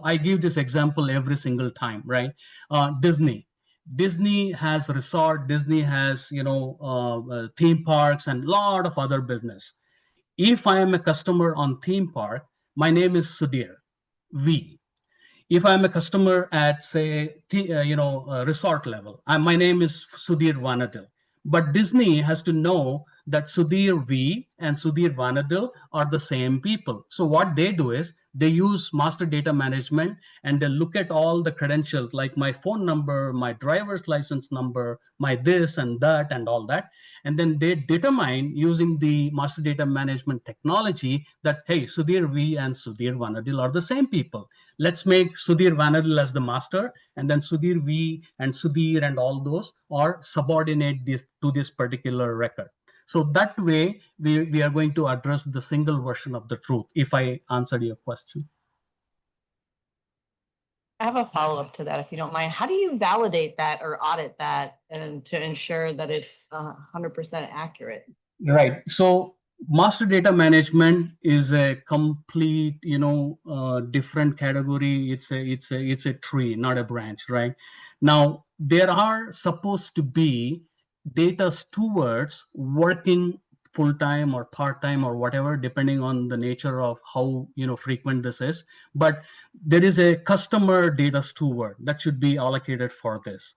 I give this example every single time, right? Disney has resort, Disney has, theme parks and a lot of other business. If I am a customer on theme park, my name is Sudhir, V. If I'm a customer at say resort level, my name is Sudhir Vannadil. But Disney has to know that Sudhir V and Sudhir Vannadil are the same people. So what they do is they use master data management and they look at all the credentials like my phone number, my driver's license number, my this and that and all that. And then they determine using the master data management technology that, hey, Sudhir V and Sudhir Vannadil are the same people. Let's make Sudhir Vannadil as the master, and then Sudhir V and Sudhir and all those are subordinate to this particular record. So that way, we are going to address the single version of the truth, if I answered your question. I have a follow-up to that, if you don't mind. How do you validate that or audit that and to ensure that it's 100% accurate? Right. So master data management is a complete, different category. It's a tree, not a branch, right? Now there are supposed to be data stewards working full-time or part-time or whatever, depending on the nature of how frequent this is. But there is a customer data steward that should be allocated for this.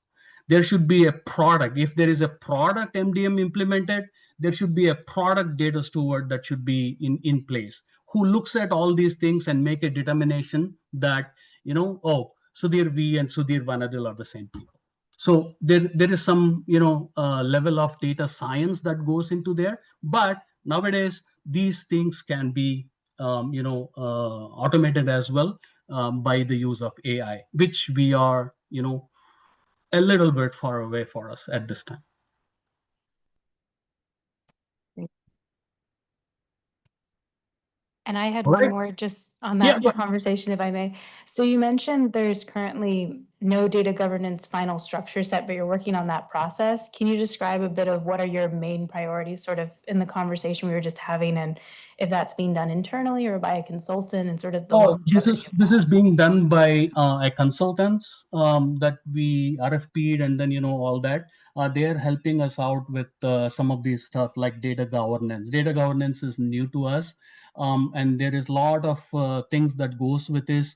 There should be a product. If there is a product MDM implemented, there should be a product data steward that should be in place, who looks at all these things and make a determination that, Sudhir V and Sudhir Vannadil are the same people. So there is some, level of data science that goes into there. But nowadays, these things can be, automated as well by the use of AI, which we are, a little bit far away for us at this time. And I had All one right. more just on that conversation, if I may. So you mentioned there's currently no data governance final structure set, but you're working on that process. Can you describe a bit of what are your main priorities sort of in the conversation we were just having, and if that's being done internally or by a consultant and sort of the longevity of this that? is being done by a consultants that we RFP'd, and then all that. They're helping us out with some of these stuff like data governance. Data governance is new to us, and there is a lot of things that goes with this,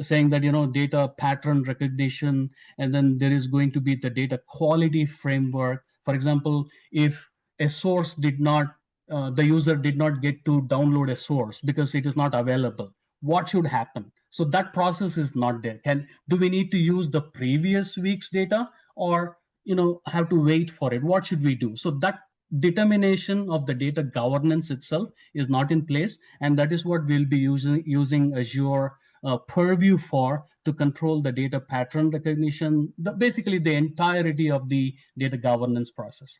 saying that data pattern recognition, and then there is going to be the data quality framework. For example, if a source did not the user did not get to download a source because it is not available, what should happen? So that process is not there. Do we need to use the previous week's data, or have to wait for it? What should we do? So that determination of the data governance itself is not in place, and that is what we'll be using Azure Purview for, to control the data pattern recognition, basically the entirety of the data governance process.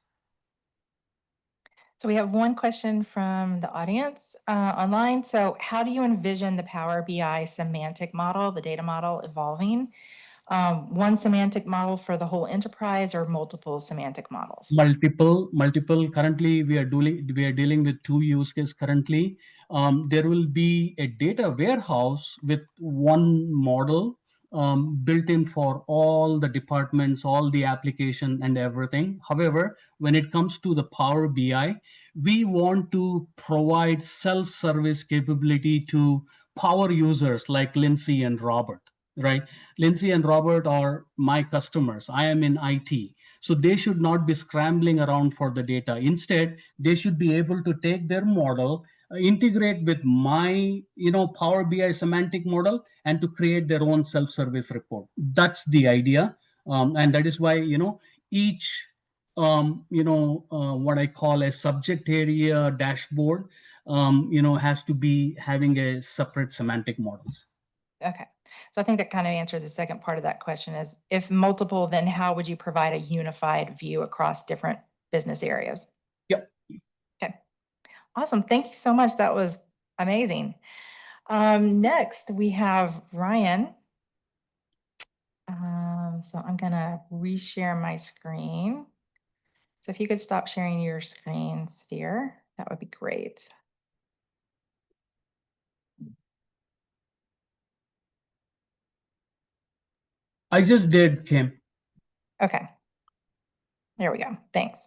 So we have one question from the audience online. So how do you envision the Power BI semantic model, the data model evolving? One semantic model for the whole enterprise or multiple semantic models? Multiple. Currently, we are dealing with two use cases currently. There will be a data warehouse with one model built in for all the departments, all the application and everything. However, when it comes to the Power BI, we want to provide self-service capability to power users like Lindsay and Robert, right? Lindsay and Robert are my customers. I am in IT. So they should not be scrambling around for the data. Instead, they should be able to take their model, integrate with my, Power BI semantic model, and to create their own self-service report. That's the idea, and that is why each what I call a subject area dashboard, has to be having a separate semantic models. Okay. So I think that kind of answered the second part of that question is if multiple, then how would you provide a unified view across different business areas? Yep. Okay. Awesome. Thank you so much. That was amazing. Next, we have Ryan. So I'm going to reshare my screen. So if you could stop sharing your screen, Sudhir, that would be great. I just did, Kim. Okay. There we go. Thanks.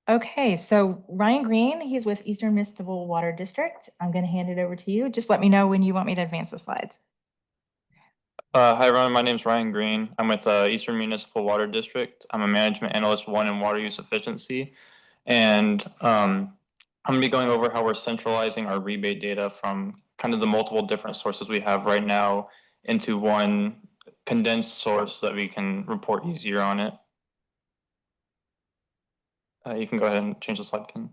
Okay, so Ryan Green, he's with Eastern Municipal Water District. I'm going to hand it over to you. Just let me know when you want me to advance the slides. Hi everyone, my name is Ryan Green. I'm with Eastern Municipal Water District. I'm a Management Analyst 1 in Water Use Efficiency. And I'm going to be going over how we're centralizing our rebate data from kind of the multiple different sources we have right now into one condensed source so that we can report easier on it. You can go ahead and change the slide, Ken.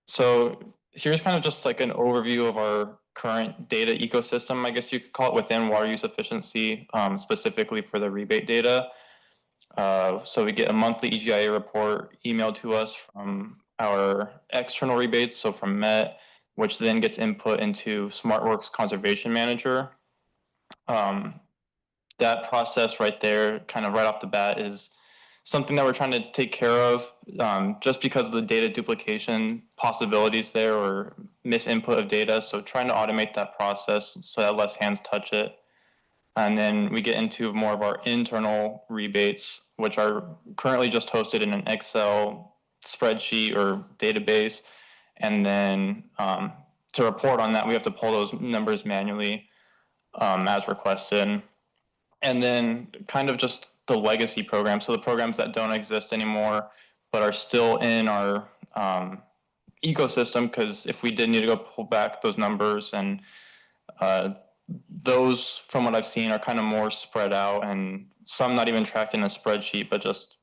So here's kind of just like an overview of our current data ecosystem, I guess you could call it, within water use efficiency, specifically for the rebate data. So we get a monthly EGIA report emailed to us from our external rebates, so from Met, which then gets input into SmartWorks Conservation Manager. That process right there, kind of right off the bat, is something that we're trying to take care of, just because of the data duplication possibilities there or misinput of data. So trying to automate that process so that less hands touch it. And then we get into more of our internal rebates, which are currently just hosted in an Excel spreadsheet or database. And then to report on that, we have to pull those numbers manually as requested. And then kind of just the legacy programs, so the programs that don't exist anymore, but are still in our ecosystem, because if we did need to go pull back those numbers, and those, from what I've seen, are kind of more spread out, and some not even tracked in a spreadsheet, but just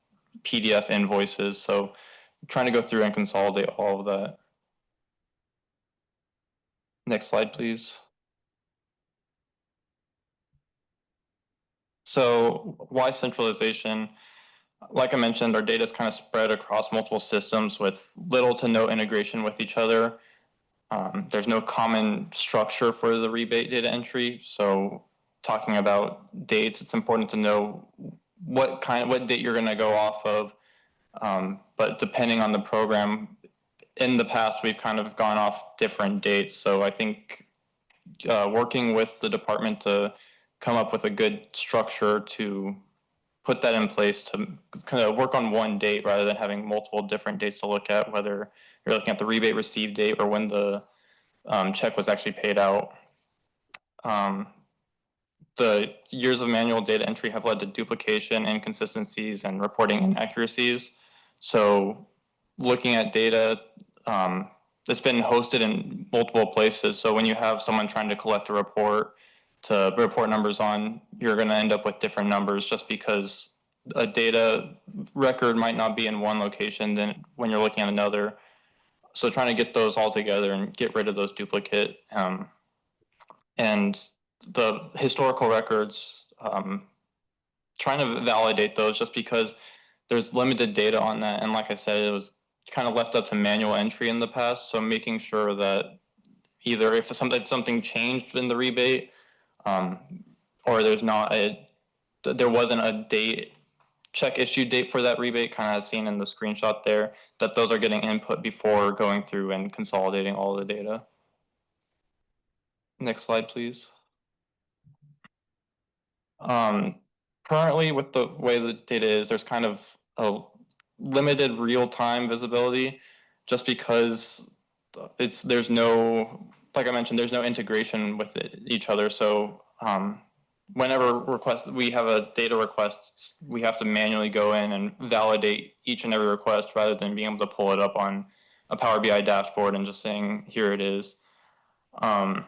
PDF invoices. So trying to go through and consolidate all of that. Next slide, please. So why centralization? Like I mentioned, our data is kind of spread across multiple systems with little to no integration with each other. There's no common structure for the rebate data entry. So talking about dates, it's important to know what date you're going to go off of. But depending on the program, in the past, we've kind of gone off different dates. So I think working with the department to come up with a good structure to put that in place to kind of work on one date rather than having multiple different dates to look at, whether you're looking at the rebate receive date or when the check was actually paid out. The years of manual data entry have led to duplication, inconsistencies, and reporting inaccuracies. So looking at data that's been hosted in multiple places. So when you have someone trying to collect a report to report numbers on, you're going to end up with different numbers just because a data record might not be in one location than when you're looking at another. So trying to get those all together and get rid of those duplicate and the historical records, trying to validate those just because there's limited data on that. And like I said, it was kind of left up to manual entry in the past. So making sure that either if something changed in the rebate, or there wasn't a check issue date for that rebate, kind of seen in the screenshot there, that those are getting input before going through and consolidating all the data. Next slide, please. Currently, with the way the data is, there's kind of a limited real-time visibility, just because there's no, like I mentioned, there's no integration with each other. So whenever we have a data request, we have to manually go in and validate each and every request rather than being able to pull it up on a Power BI dashboard and just saying, here it is. And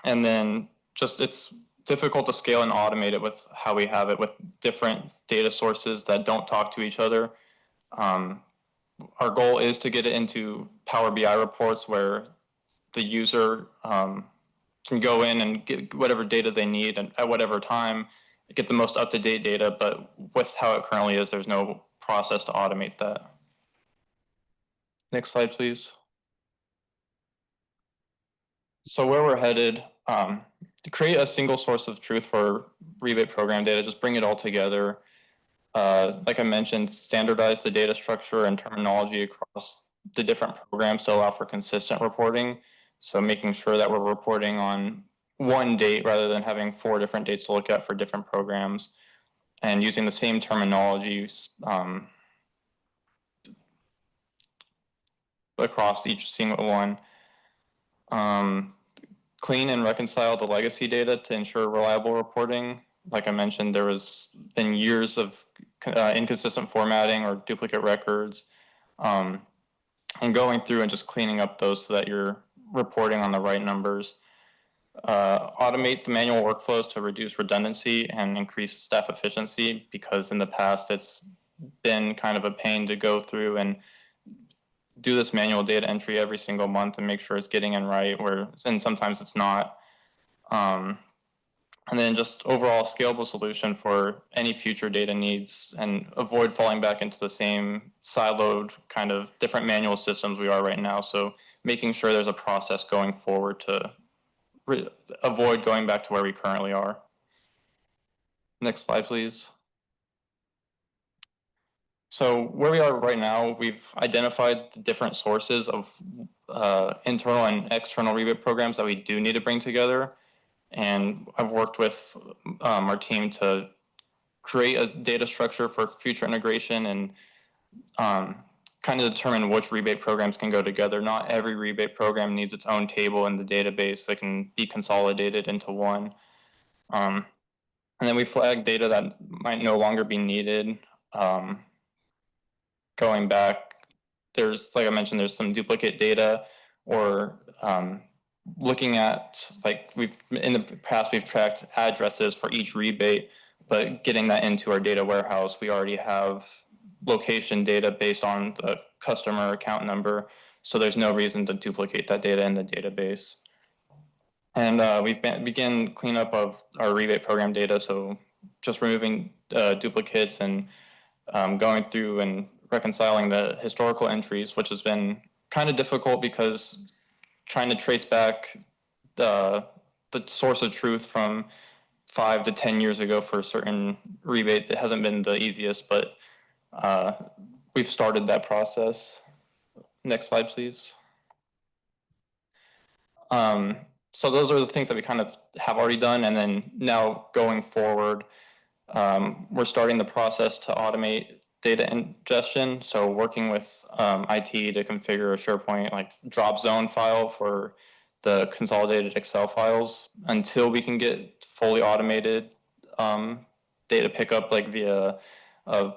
then just it's difficult to scale and automate it with how we have it with different data sources that don't talk to each other. Our goal is to get it into Power BI reports where the user can go in and get whatever data they need and at whatever time, get the most up-to-date data, but with how it currently is, there's no process to automate that. Next slide, please. So where we're headed, to create a single source of truth for rebate program data, just bring it all together. Like I mentioned, standardize the data structure and terminology across the different programs to allow for consistent reporting. So making sure that we're reporting on one date rather than having 4 different dates to look at for different programs, and using the same terminology across each single one. Clean and reconcile the legacy data to ensure reliable reporting. Like I mentioned, there has been years of inconsistent formatting or duplicate records, and going through and just cleaning up those so that you're reporting on the right numbers. Automate the manual workflows to reduce redundancy and increase staff efficiency, because in the past it's been kind of a pain to go through and do this manual data entry every single month and make sure it's getting in right, and sometimes it's not. And then just overall scalable solution for any future data needs, and avoid falling back into the same siloed kind of different manual systems we are right now. So making sure there's a process going forward to avoid going back to where we currently are. Next slide, please. So where we are right now, we've identified the different sources of internal and external rebate programs that we do need to bring together. And I've worked with our team to create a data structure for future integration and kind of determine which rebate programs can go together. Not every rebate program needs its own table in the database that can be consolidated into one. And then we flag data that might no longer be needed. Going back, like I mentioned, there's some duplicate data, or looking at, like in the past, we've tracked addresses for each rebate, but getting that into our data warehouse, we already have location data based on the customer account number. So there's no reason to duplicate that data in the database. And we've begun cleanup of our rebate program data. So just removing duplicates and going through and reconciling the historical entries, which has been kind of difficult because trying to trace back the source of truth from 5 to 10 years ago for a certain rebate, it hasn't been the easiest, but we've started that process. Next slide, please. So those are the things that we kind of have already done, and then now going forward, we're starting the process to automate data ingestion. So working with IT to configure a SharePoint like drop zone file for the consolidated Excel files until we can get fully automated data pickup like via a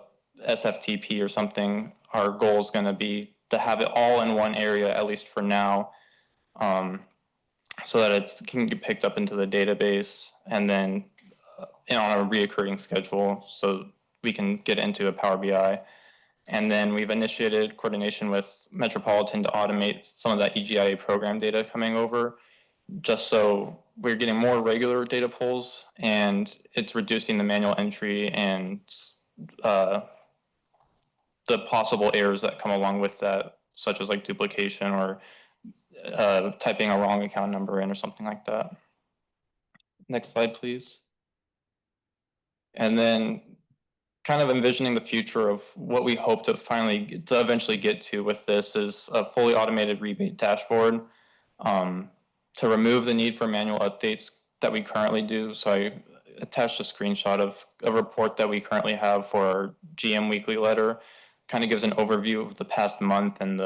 SFTP or something. Our goal is going to be to have it all in one area, at least for now, so that it can get picked up into the database and then on a reoccurring schedule, so we can get into a Power BI. And then we've initiated coordination with Metropolitan to automate some of that EGIA program data coming over, just so we're getting more regular data pulls, and it's reducing the manual entry and the possible errors that come along with that, such as like duplication or typing a wrong account number in or something like that. Next slide, please. And then kind of envisioning the future of what we hope to eventually get to with this is a fully automated rebate dashboard to remove the need for manual updates that we currently do. So I attached a screenshot of a report that we currently have for our GM weekly letter. Kind of gives an overview of the past month and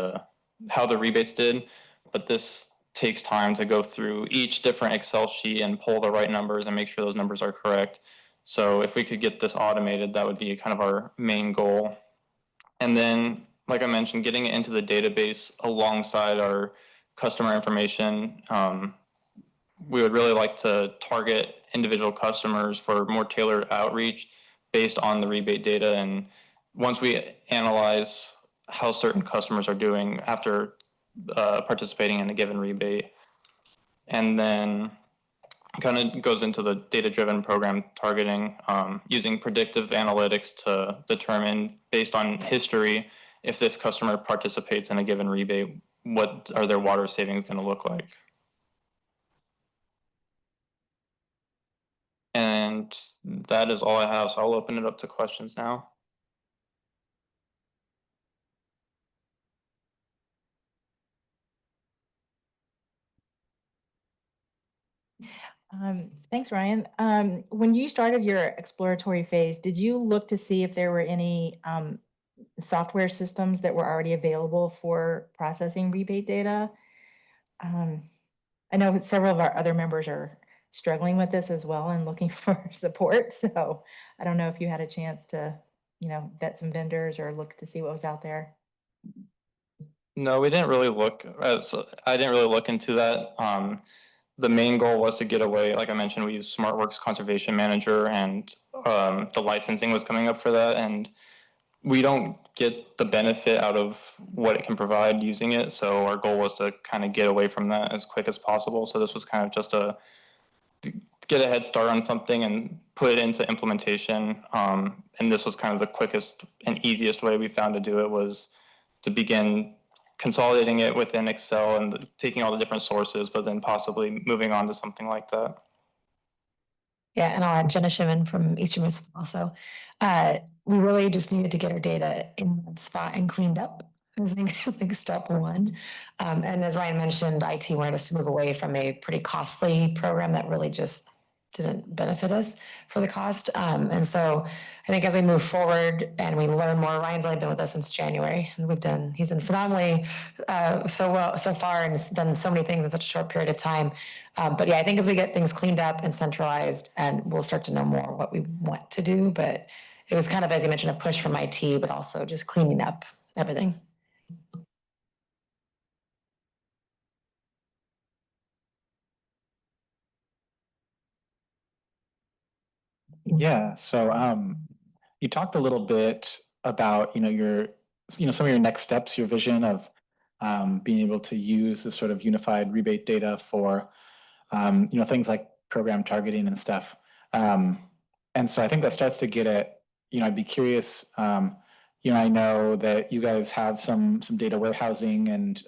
how the rebates did, but this takes time to go through each different Excel sheet and pull the right numbers and make sure those numbers are correct. So if we could get this automated, that would be kind of our main goal. And then, like I mentioned, getting it into the database alongside our customer information. We would really like to target individual customers for more tailored outreach based on the rebate data. And once we analyze how certain customers are doing after participating in a given rebate, and then kind of goes into the data-driven program targeting, using predictive analytics to determine, based on history, if this customer participates in a given rebate, what are their water savings going to look like. And that is all I have, so I'll open it up to questions now. Thanks, Ryan. When you started your exploratory phase, did you look to see if there were any software systems that were already available for processing rebate data? I know that several of our other members are struggling with this as well and looking for support. So I don't know if you had a chance to, vet some vendors or look to see what was out there. No, we didn't really look. I didn't really look into that. The main goal was to get away. Like I mentioned, we use SmartWorks Conservation Manager, and the licensing was coming up for that. And we don't get the benefit out of what it can provide using it. So our goal was to kind of get away from that as quick as possible. So this was kind of just to get a head start on something and put it into implementation. And this was kind of the quickest and easiest way we found to do it, was to begin consolidating it within Excel and taking all the different sources, but then possibly moving on to something like that. Yeah, and I'll add Jenna Shimon from Eastern Municipal also. We really just needed to get our data in one spot and cleaned up. I think it's like step one. And as Ryan mentioned, IT wanted us to move away from a pretty costly program that really just didn't benefit us for the cost. And so I think as we move forward and we learn more, Ryan's only been with us since January, and he's done phenomenally so well so far, and has done so many things in such a short period of time. But yeah, I think as we get things cleaned up and centralized, and we'll start to know more what we want to do. But it was kind of, as you mentioned, a push from IT, but also just cleaning up everything. Yeah, so you talked a little bit about, your, some of your next steps, your vision of being able to use this sort of unified rebate data for, things like program targeting and stuff. And so I think that starts to get at, I'd be curious, I know that you guys have some data warehousing and,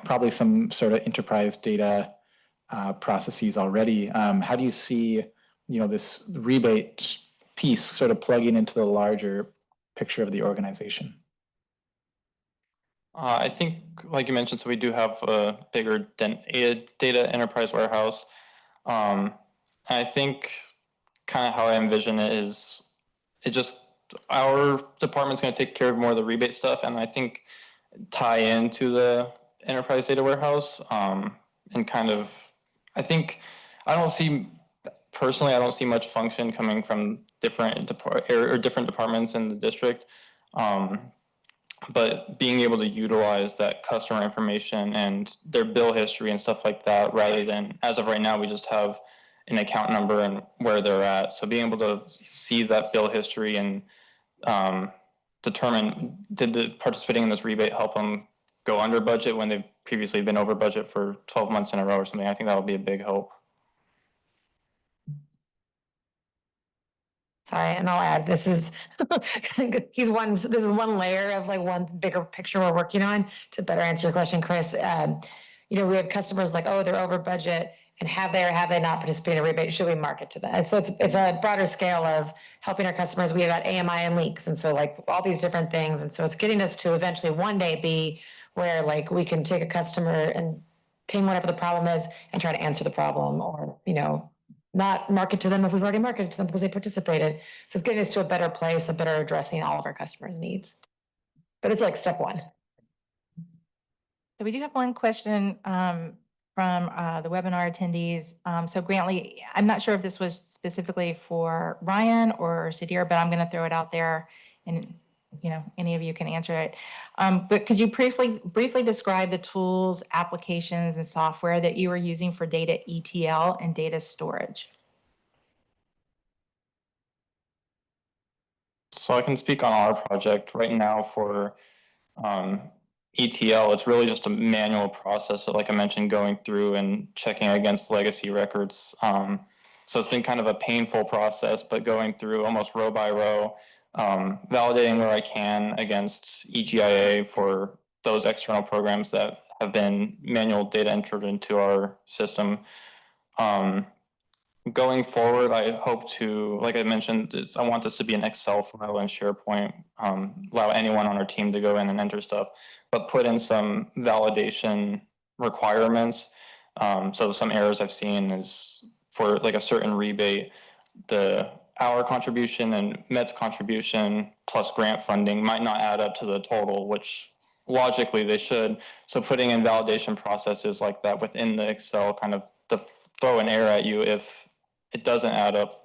probably some sort of enterprise data processes already. How do you see, this rebate piece sort of plugging into the larger picture of the organization? I think, like you mentioned, so we do have a bigger data enterprise warehouse. I think kind of how I envision it is, our department's going to take care of more of the rebate stuff, and I think tie into the enterprise data warehouse, and kind of, I don't see much function coming from different departments in the district. But being able to utilize that customer information and their bill history and stuff like that, rather than, as of right now, we just have an account number and where they're at. So being able to see that bill history and determine, did the participating in this rebate help them go under budget when they've previously been over budget for 12 months in a row or something, I think that'll be a big help. Sorry, and I'll add, this is one layer of like one bigger picture we're working on to better answer your question, Chris. We have customers like, oh, they're over budget, and have they or have they not participated in a rebate? Should we market to them? So it's a broader scale of helping our customers. We have got AMI and leaks, and so like all these different things, and so it's getting us to eventually one day be where like we can take a customer and ping whatever the problem is and try to answer the problem, or not market to them if we've already marketed to them because they participated. So it's getting us to a better place, a better addressing all of our customers' needs. But it's like step one. So we do have one question from the webinar attendees. So Grantley, I'm not sure if this was specifically for Ryan or Sudhir, but I'm going to throw it out there, and any of you can answer it. But could you briefly describe the tools, applications, and software that you were using for data ETL and data storage? So I can speak on our project right now for ETL. It's really just a manual process of, like I mentioned, going through and checking against legacy records. So it's been kind of a painful process, but going through almost row by row, validating where I can against EGIA for those external programs that have been manual data entered into our system. Going forward, I hope to, like I mentioned, I want this to be an Excel file and SharePoint, allow anyone on our team to go in and enter stuff, but put in some validation requirements. So some errors I've seen is for like a certain rebate, our contribution and Met's contribution plus grant funding might not add up to the total, which logically they should. So putting in validation processes like that within the Excel kind of throw an error at you if it doesn't add up.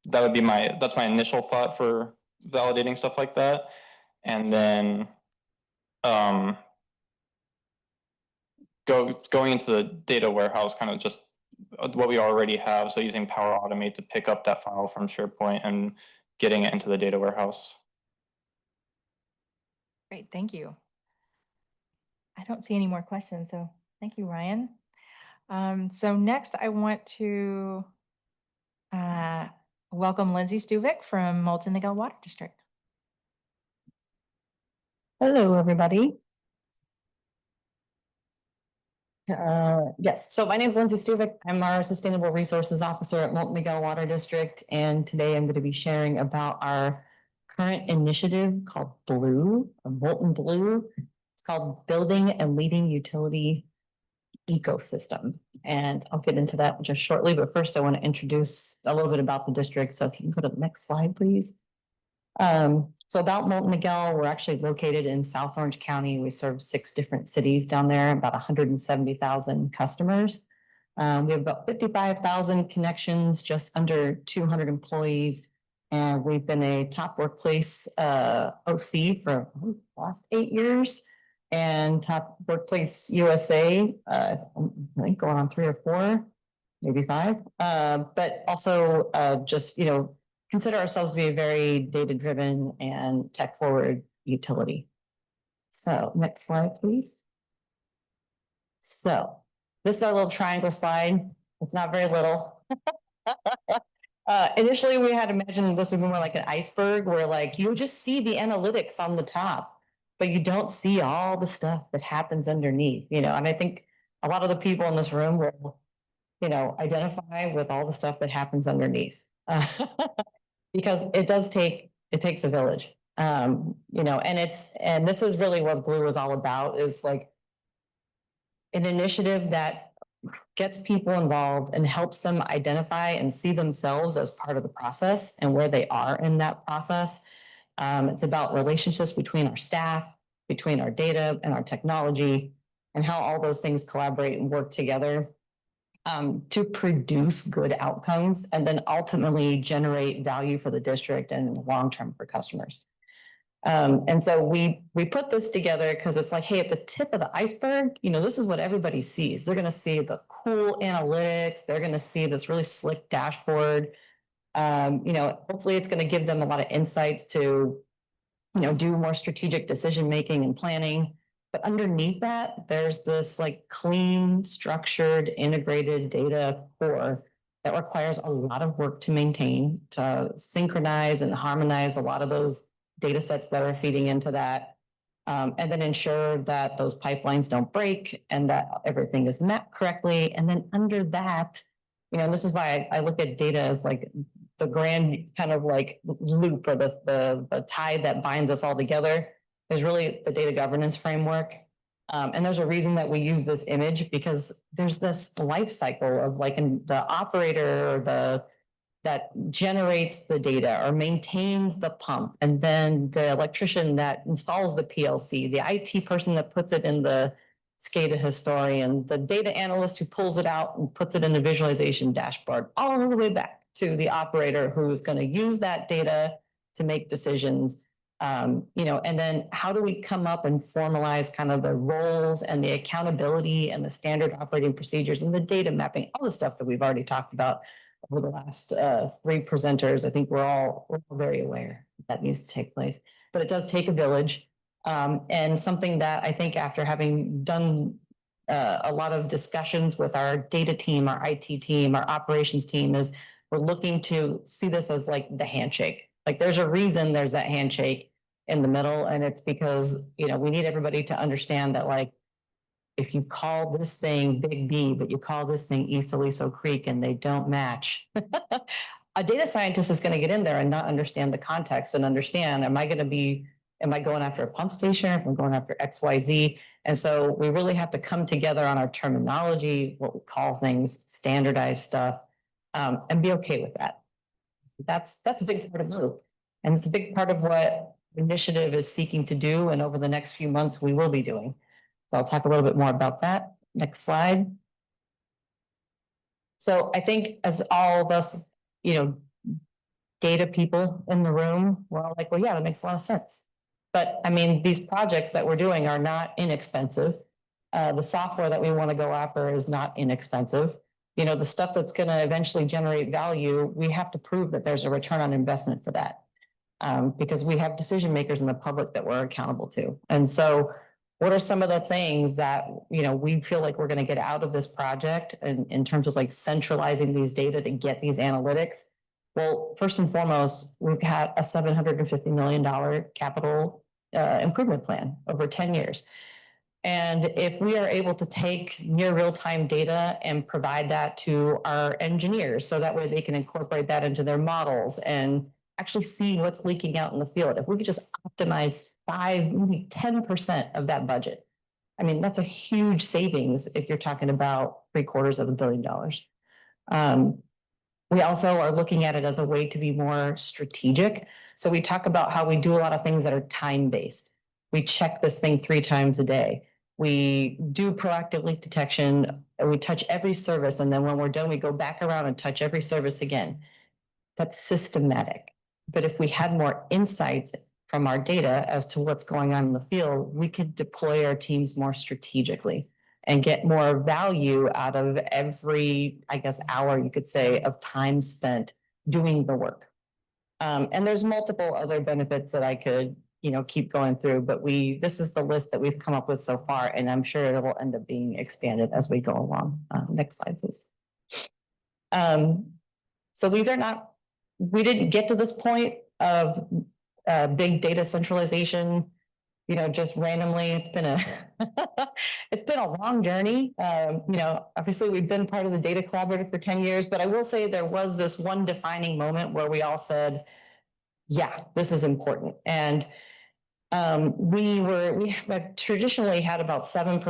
That's my initial thought for validating stuff like that. And then going into the data warehouse, kind of just what we already have. So using Power Automate to pick up that file from SharePoint and getting it into the data warehouse. Great, thank you. I don't see any more questions, so thank you, Ryan. So next I want to welcome Lindsay Stuvick from Moulton Niguel Water District. Hello, everybody. Yes, so my name is Lindsay Stuvick. I'm our Sustainable Resources Officer at Moulton Niguel Water District, and today I'm going to be sharing about our current initiative called Blue, Moulton Blue. It's called Building and Leading Utility Ecosystem, and I'll get into that just shortly. But first, I want to introduce a little bit about the district. So if you can go to the next slide, please. So about Moulton Niguel, we're actually located in South Orange County. We serve 6 different cities down there, about 170,000 customers. We have about 55,000 connections, just under 200 employees. And we've been a top workplace OC for the last 8 years, and top workplace USA, I think going on 3 or 4, maybe 5. But also just, consider ourselves to be a very data-driven and tech-forward utility. So next slide, please. So this is our little triangle slide. It's not very little. Initially, we had imagined this would be more like an iceberg, where like you just see the analytics on the top, but you don't see all the stuff that happens underneath, and I think a lot of the people in this room will, identify with all the stuff that happens underneath. Because it takes a village, and this is really what Blue is all about, is like an initiative that gets people involved and helps them identify and see themselves as part of the process and where they are in that process. It's about relationships between our staff, between our data and our technology, and how all those things collaborate and work together to produce good outcomes and then ultimately generate value for the district and in the long term for customers. And so we put this together because it's like, hey, at the tip of the iceberg, this is what everybody sees. They're going to see the cool analytics. They're going to see this really slick dashboard. Hopefully it's going to give them a lot of insights to, do more strategic decision making and planning. But underneath that, there's this like clean, structured, integrated data core That requires a lot of work to maintain, to synchronize and harmonize a lot of those data sets that are feeding into that. And then ensure that those pipelines don't break and that everything is mapped correctly. And then under that, and this is why I look at data as like the grand kind of like loop or the tie that binds us all together is really the data governance framework. And there's a reason that we use this image because there's this life cycle of like the operator or that generates the data or maintains the pump, and then the electrician that installs the PLC, the IT person that puts it in the SCADA historian, the data analyst who pulls it out and puts it in the visualization dashboard, all the way back to the operator who's going to use that data to make decisions. And then how do we come up and formalize kind of the roles and the accountability and the standard operating procedures and the data mapping, all the stuff that we've already talked about over the last 3 presenters. I think we're all very aware that needs to take place, but it does take a village. And something that I think after having done a lot of discussions with our data team, our IT team, our operations team, is we're looking to see this as like the handshake. Like there's a reason there's that handshake in the middle, and it's because, we need everybody to understand that, like, if you call this thing Big B, but you call this thing East Aliso Creek and they don't match, a data scientist is going to get in there and not understand the context and understand, am I going after a pump station, or if I'm going after XYZ? And so we really have to come together on our terminology, what we call things, standardized stuff, and be okay with that. That's a big part of Blue. And it's a big part of what initiative is seeking to do. And over the next few months, we will be doing. So I'll talk a little bit more about that. Next slide. So I think as all of us, data people in the room, we're all like, well, yeah, that makes a lot of sense. But I mean, these projects that we're doing are not inexpensive. The software that we want to go after is not inexpensive. The stuff that's going to eventually generate value, we have to prove that there's a return on investment for that. Because we have decision makers in the public that we're accountable to. And so what are some of the things that, we feel like we're going to get out of this project in terms of like centralizing these data to get these analytics? Well, first and foremost, we've got a $750 million capital improvement plan over 10 years. And if we are able to take near real-time data and provide that to our engineers, so that way they can incorporate that into their models and actually see what's leaking out in the field. If we could just optimize 5, maybe 10% of that budget, I mean, that's a huge savings if you're talking about $750 million. We also are looking at it as a way to be more strategic. So we talk about how we do a lot of things that are time-based. We check this thing 3 times a day. We do proactive leak detection, and we touch every service. And then when we're done, we go back around and touch every service again. That's systematic. But if we had more insights from our data as to what's going on in the field, we could deploy our teams more strategically and get more value out of every, hour, you could say, of time spent doing the work. And there's multiple other benefits that I could, keep going through, but this is the list that we've come up with so far, and I'm sure it will end up being expanded as we go along. Next slide, please. So we didn't get to this point of big data centralization, just randomly. It's been a long journey. Obviously we've been part of the data collaborative for 10 years, but I will say there was this one defining moment where we all said, yeah, this is important. And we have traditionally had about 7%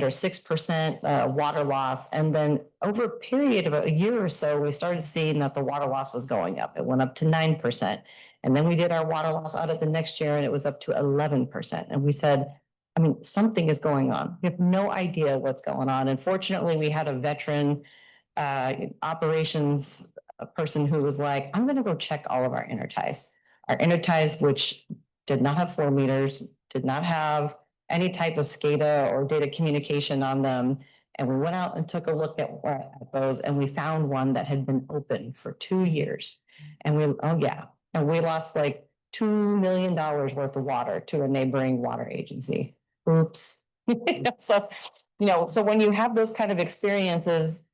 or 6% water loss. And then over a period of a year or so, we started seeing that the water loss was going up. It went up to 9%. And then we did our water loss audit the next year, and it was up to 11%. And we said, I mean, something is going on. We have no idea what's going on. And fortunately, we had a veteran operations person who was like, I'm going to go check all of our interties. Our interties, which did not have flow meters, did not have any type of SCADA or data communication on them. And we went out and took a look at those, and we found one that had been open for 2 years. And we lost like $2 million worth of water to a neighboring water agency. Oops. So when you have those kind of experiences,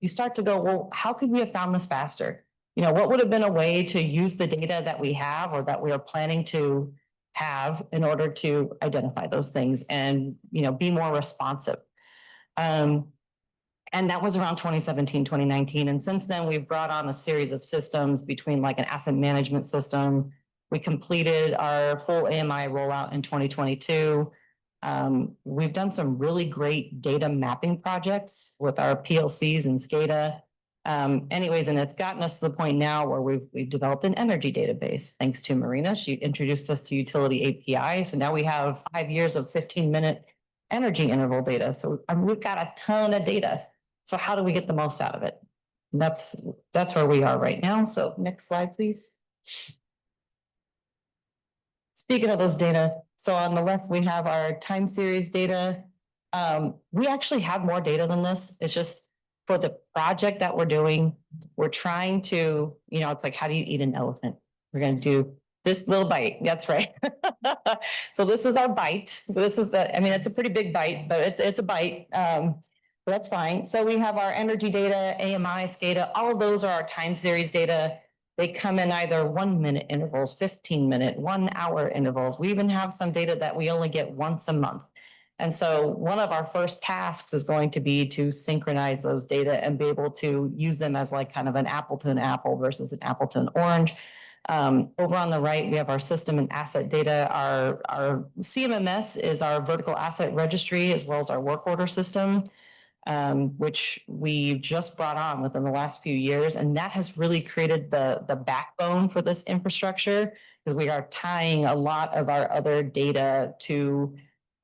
you start to go, well, how could we have found this faster? You know, what would have been a way to use the data that we have or that we are planning to have in order to identify those things and, you know, be more responsive. And that was around 2017, 2019. And since then, we've brought on a series of systems between like an asset management system. We completed our full AMI rollout in 2022. We've done some really great data mapping projects with our PLCs and SCADA. Anyways, and it's gotten us to the point now where we've developed an energy database. Thanks to Marina, she introduced us to utility API. So now we have 5 years of 15-minute energy interval data. So we've got a ton of data. So how do we get the most out of it? And that's where we are right now. So next slide, please. Speaking of those data, so on the left, we have our time series data. We actually have more data than this. It's just for the project that we're doing, we're trying to, you know, it's like, how do you eat an elephant? We're going to do this little bite. That's right. So this is our bite. This is I mean, it's a pretty big bite, but it's a bite. But that's fine. So we have our energy data, AMI, SCADA, all of those are our time series data. They come in either 1 minute intervals, 15-minute, 1 hour intervals. We even have some data that we only get once a month. And so one of our first tasks is going to be to synchronize those data and be able to use them as like kind of an apple to an apple versus an apple to an orange. Over on the right, we have our system and asset data. Our CMMS is our vertical asset registry as well as our work order system, which we just brought on within the last few years. And that has really created the backbone for this infrastructure because we are tying a lot of our other data to,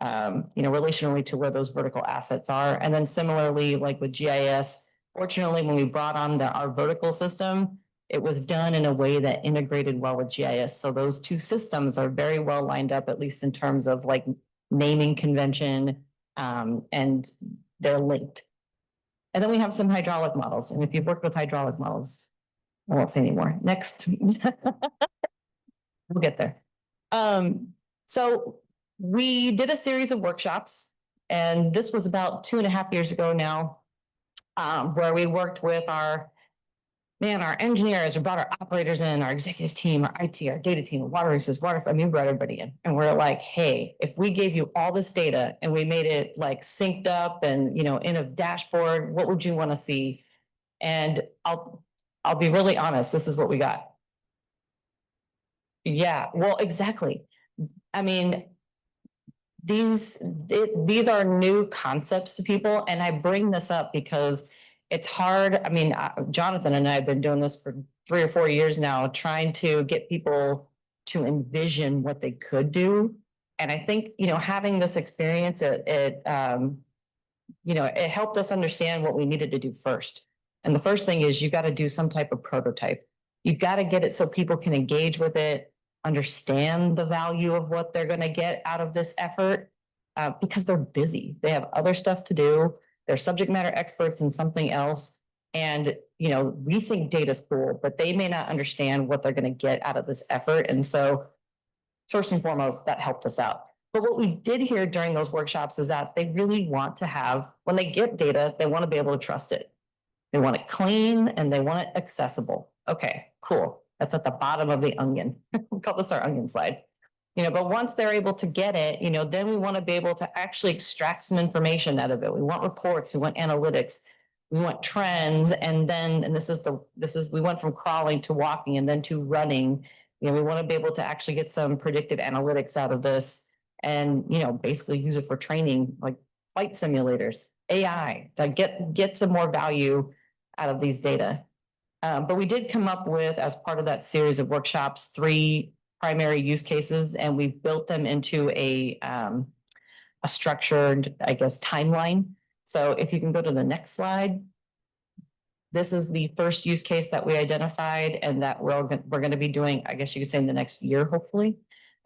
you know, relationally to where those vertical assets are. And then similarly, like with GIS, fortunately, when we brought on our vertical system, it was done in a way that integrated well with GIS. So those two systems are very well lined up, at least in terms of like naming convention, and they're linked. And then we have some hydraulic models. And if you've worked with hydraulic models, I won't say anymore. Next. We'll get there. So we did a series of workshops, and this was about 2.5 years ago now, where we worked with our engineers, we brought our operators in, our executive team, our IT, our data team, water resources, I mean, we brought everybody in. And we're like, hey, if we gave you all this data and we made it like synced up and, you know, in a dashboard, what would you want to see? And I'll be really honest, this is what we got. Yeah, well, exactly. I mean, these are new concepts to people. And I bring this up because it's hard. I mean, Jonathan and I have been doing this for 3 or 4 years now, trying to get people to envision what they could do. And I think, you know, having this experience, it helped us understand what we needed to do first. And the first thing is you got to do some type of prototype. You've got to get it so people can engage with it, understand the value of what they're going to get out of this effort, because they're busy. They have other stuff to do. They're subject matter experts in something else. And, you know, we think data's cool, but they may not understand what they're going to get out of this effort. And so first and foremost, that helped us out. But what we did hear during those workshops is that they really want to have, when they get data, they want to be able to trust it. They want it clean and they want it accessible. Okay, cool. That's at the bottom of the onion. We call this our onion slide. You know, but once they're able to get it, you know, then we want to be able to actually extract some information out of it. We want reports, we want analytics, we want trends, and then, and we went from crawling to walking and then to running. You know, we want to be able to actually get some predictive analytics out of this and, you know, basically use it for training, like flight simulators, AI, to get some more value out of these data. But we did come up with, as part of that series of workshops, 3 primary use cases, and we've built them into a structured, I guess, timeline. So if you can go to the next slide, this is the first use case that we identified and that we're going to be doing, I guess you could say, in the next year, hopefully.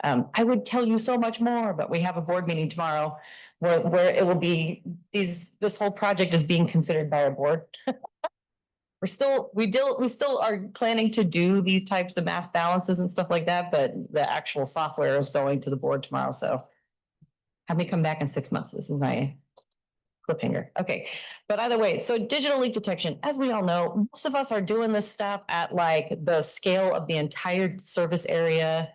I would tell you so much more, but we have a board meeting tomorrow where it will be this whole project is being considered by our board. We still are planning to do these types of mass balances and stuff like that, but the actual software is going to the board tomorrow. So have me come back in 6 months. This is my cliffhanger. Okay. But either way, so digital leak detection, as we all know, most of us are doing this stuff at like the scale of the entire service area.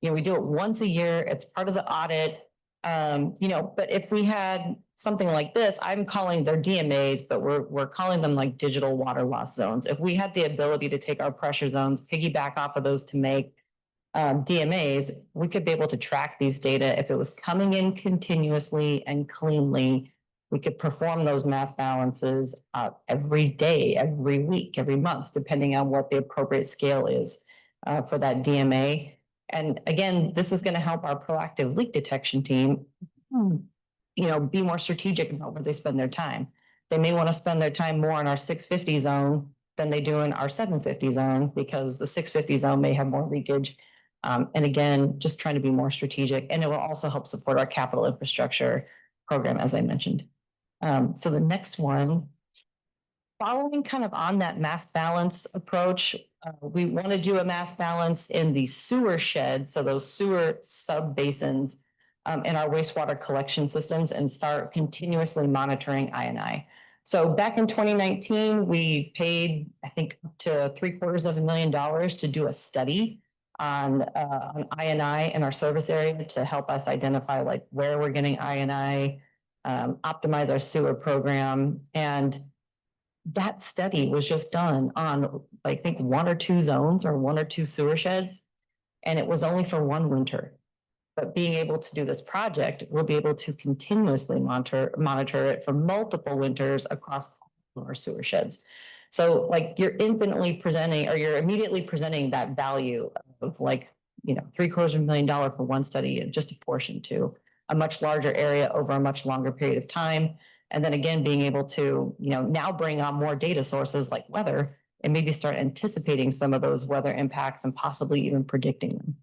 You know, we do it once a year. It's part of the audit. You know, but if we had something like this, I'm calling their DMAs, but we're calling them like digital water loss zones. If we had the ability to take our pressure zones, piggyback off of those to make DMAs, we could be able to track these data. If it was coming in continuously and cleanly, we could perform those mass balances every day, every week, every month, depending on what the appropriate scale is for that DMA. And again, this is going to help our proactive leak detection team, you know, be more strategic about where they spend their time. They may want to spend their time more in our 650 zone than they do in our 750 zone because the 650 zone may have more leakage. And again, just trying to be more strategic, and it will also help support our capital infrastructure program, as I mentioned. So the next one, following kind of on that mass balance approach, we want to do a mass balance in the sewer sheds, so those sewer sub basins in our wastewater collection systems, and start continuously monitoring I&I. So back in 2019, we paid, I think, up to $750,000 to do a study on I&I in our service area to help us identify like where we're getting I&I, optimize our sewer program. And that study was just done on, I think, 1 or 2 zones or 1 or 2 sewer sheds. And it was only for 1 winter. But being able to do this project, we'll be able to continuously monitor it for multiple winters across all of our sewer sheds. So like you're infinitely presenting, or you're immediately presenting that value of like, you know, $750,000 for 1 study and just a portion to a much larger area over a much longer period of time. And then again, being able to, you know, now bring on more data sources like weather and maybe start anticipating some of those weather impacts and possibly even predicting them.